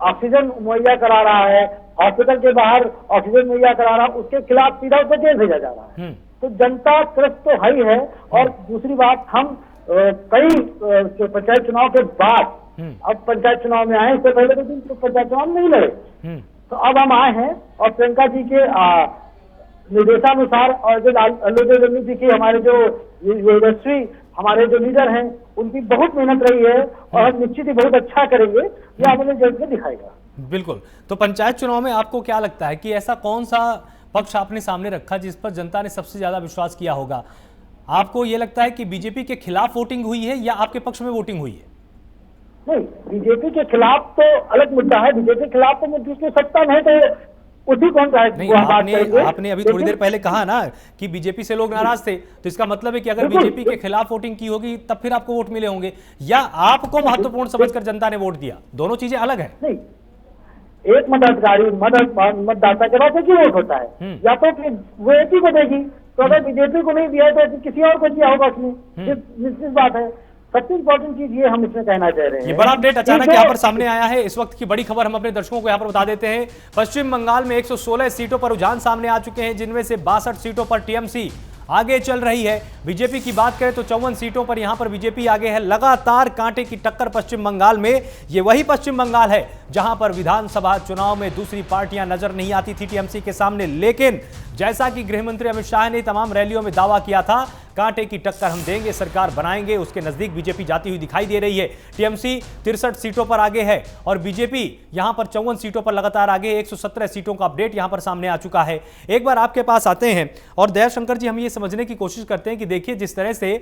ऑक्सीजन मुहैया करा रहा है, हॉस्पिटल के बाहर ऑक्सीजन मुहैया करा रहा है, उसके खिलाफ सीधा उसे जेल भेजा जा रहा है। तो जनता त्रस्त तो है ही है। और दूसरी बात, हम कई पंचायत चुनाव के बाद अब पंचायत चुनाव में आए, इससे पहले तो पंचायत चुनाव नहीं लड़े, तो अब हम आए हैं और प्रियंका जी के निर्देशानुसार और जो अल्लू जी की हमारे जो यशस्वी हमारे जो लीडर हैं, उनकी बहुत मेहनत रही है और हम निश्चित ही बहुत अच्छा करेंगे, ये हमें जल्द में दिखाएगा। बिल्कुल। तो पंचायत चुनाव में आपको क्या लगता है कि ऐसा कौन सा पक्ष आपने सामने रखा जिस पर जनता ने सबसे ज्यादा विश्वास किया होगा? आपको ये लगता है कि बीजेपी के खिलाफ वोटिंग हुई है या आपके पक्ष में वोटिंग हुई है? नहीं, बीजेपी के खिलाफ तो अलग मुद्दा है। बीजेपी के खिलाफ तो जिसकी सत्ता नहीं तो उसी कौन नहीं, आपने अभी थोड़ी देर पहले कहा ना कि बीजेपी से लोग नाराज थे, तो इसका मतलब है कि अगर बीजेपी के खिलाफ वोटिंग की होगी तब फिर आपको वोट मिले होंगे, या आपको महत्वपूर्ण समझकर जनता ने वोट दिया? दोनों चीजें अलग है। नहीं, एक मतदाता के पास एक ही वोट होता है, या तो वो एक ही को देगी, तो अगर बीजेपी को नहीं दिया तो किसी और को दिया होगा उसने, निश्चित बात है। सबसे इंपॉर्टेंट चीज ये हम इसमें कहना चाह रहे हैं, ये बड़ा अपडेट अचानक यहाँ पर सामने आया है। इस वक्त की बड़ी खबर हम अपने दर्शकों को यहाँ पर बता देते हैं। पश्चिम बंगाल में 116 सीटों पर रुझान सामने आ चुके हैं, जिनमें से 62 सीटों पर टीएमसी आगे चल रही है। बीजेपी की बात करें तो 54 सीटों पर यहां पर बीजेपी आगे है। लगातार कांटे की टक्कर पश्चिम बंगाल में। ये वही पश्चिम बंगाल है जहां पर विधानसभा चुनाव में दूसरी पार्टियां नजर नहीं आती थी टीएमसी के सामने, लेकिन जैसा कि गृह मंत्री अमित शाह ने तमाम रैलियों में दावा किया था, कांटे की टक्कर हम देंगे, सरकार बनाएंगे, उसके नजदीक बीजेपी जाती हुई दिखाई दे रही है। टीएमसी 63 सीटों पर आगे है और बीजेपी यहां पर 54 सीटों पर लगातार आगे। 117 सीटों का अपडेट यहां पर सामने आ चुका है। एक बार आपके पास आते हैं और दयाशंकर जी, हम ये समझने की कोशिश करते हैं कि देखिए, जिस तरह से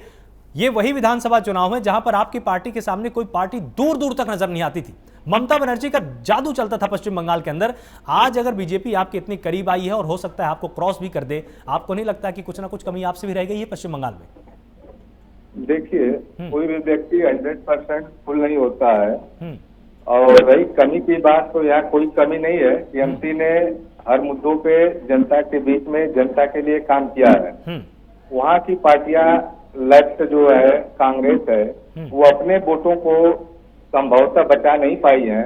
ये वही विधानसभा चुनाव है जहां पर आपकी पार्टी के सामने कोई पार्टी दूर दूर तक नजर नहीं आती थी। ममता बनर्जी का जादू चलता था पश्चिम बंगाल के अंदर। आज अगर बीजेपी आपके इतनी करीब आई है और हो सकता है आपको क्रॉस भी कर दे, आपको नहीं लगता कि कुछ ना कुछ कमी आपसे भी रह गई है पश्चिम बंगाल में? देखिए, कोई भी व्यक्ति 100% फुल नहीं होता है, और रही कमी की बात तो यहाँ कोई कमी नहीं है। टीएमसी ने हर मुद्दों पे जनता के बीच में जनता के लिए काम किया है। वहाँ की पार्टियां लेफ्ट जो है, कांग्रेस है, वो अपने वोटों को संभवतः बचा नहीं पाई है,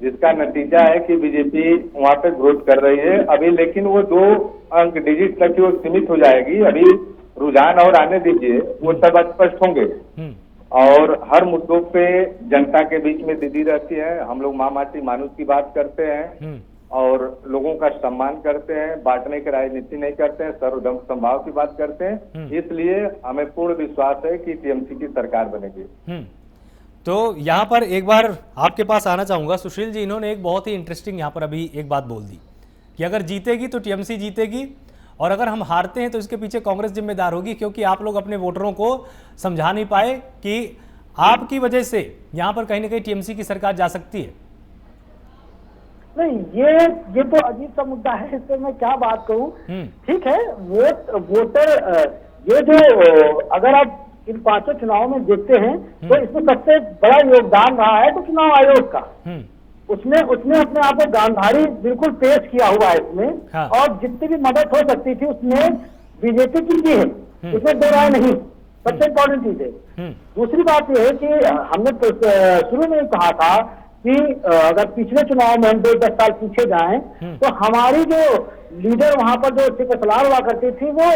जिसका नतीजा है कि बीजेपी वहाँ पे ग्रोथ कर रही है अभी। लेकिन वो 2 अंक डिजिट तक वो सीमित हो जाएगी। अभी रुझान और आने दीजिए, वो सब स्पष्ट होंगे। और हर मुद्दों पे जनता के बीच में दीदी रहती है। हम लोग माँ माटी मानुष की बात करते हैं और लोगों का सम्मान करते हैं, बांटने की राजनीति नहीं करते हैं, सर्वधर्म संभाव की बात करते हैं। इसलिए हमें पूर्ण विश्वास है कि टीएमसी की सरकार बनेगी। तो यहाँ पर एक बार आपके पास आना चाहूंगा सुशील जी, इन्होंने एक बहुत ही इंटरेस्टिंग यहाँ पर अभी एक बात बोल दी कि अगर जीतेगी तो टीएमसी जीतेगी और अगर हम हारते हैं तो इसके पीछे कांग्रेस जिम्मेदार होगी, क्योंकि आप लोग अपने वोटरों को समझा नहीं पाए कि आपकी वजह से यहाँ पर कहीं ना कहीं टीएमसी की सरकार जा सकती है। नहीं, ये तो अजीब सा मुद्दा है, इस पर मैं क्या बात कहूँ। ठीक है, वोटर ये जो अगर आप इन 5 चुनावों में देखते हैं तो इसमें सबसे बड़ा योगदान रहा है तो चुनाव आयोग का। उसने अपने आप को गांधारी बिल्कुल पेश किया हुआ है इसमें। हाँ। और जितनी भी मदद हो सकती थी उसने बीजेपी की है, इसमें दो राय नहीं। सबसे इम्पोर्टेंट चीज है। दूसरी बात यह है कि हमने तो शुरू में कहा था कि अगर पिछले चुनाव में हम 10 साल पीछे जाएं तो हमारी जो लीडर वहां पर जो सिपह सलार हुआ करती थी वो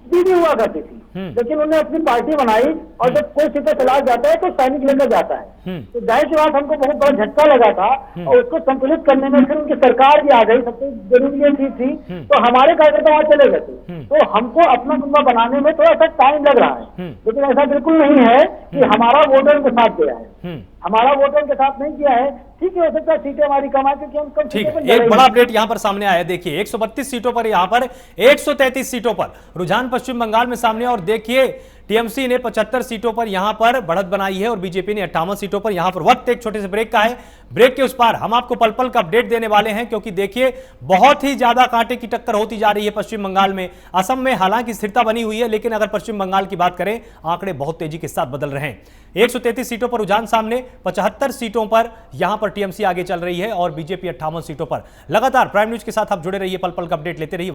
दीदी हुआ करती थी, लेकिन उन्होंने अपनी पार्टी बनाई और जब कोई सिपह सलार जाता है तो सैनिक लेकर जाता है। तो जाहिर सी बात हमको बहुत बड़ा झटका लगा था और उसको संतुलित करने में फिर उनकी सरकार भी आ गई। सबसे जरूरी ये चीज थी तो हमारे कार्यकर्ता वहां चले गए थे, तो हमको अपना कुंबा बनाने में थोड़ा सा टाइम लग रहा है। लेकिन ऐसा बिल्कुल नहीं है कि हमारा वोटर के साथ गया है, हमारा वोटर के साथ नहीं किया है। ठीक है, हो सकता है सीटें हमारी कम आए क्योंकि हम कम ठीक है। एक बड़ा अपडेट यहां पर सामने आया है। देखिए, 132 सीटों पर यहां पर 133 सीटों पर रुझान पश्चिम बंगाल में सामने। और देखिए, टीएमसी ने 75 सीटों पर यहां पर बढ़त बनाई है और बीजेपी ने 58 सीटों पर। यहां पर वक्त एक छोटे से ब्रेक का है, ब्रेक के उस पार हम आपको पल पल का अपडेट देने वाले हैं, क्योंकि देखिए बहुत ही ज्यादा कांटे की टक्कर होती जा रही है पश्चिम बंगाल में। असम में हालांकि स्थिरता बनी हुई है, लेकिन अगर पश्चिम बंगाल की बात करें आंकड़े बहुत तेजी के साथ बदल रहे हैं। 133 सीटों पर रुझान सामने, 75 सीटों पर यहां पर टीएमसी आगे चल रही है और बीजेपी 58 सीटों पर। लगातार प्राइम न्यूज के साथ आप जुड़े रहिए, पल पल का अपडेट लेते रहिए।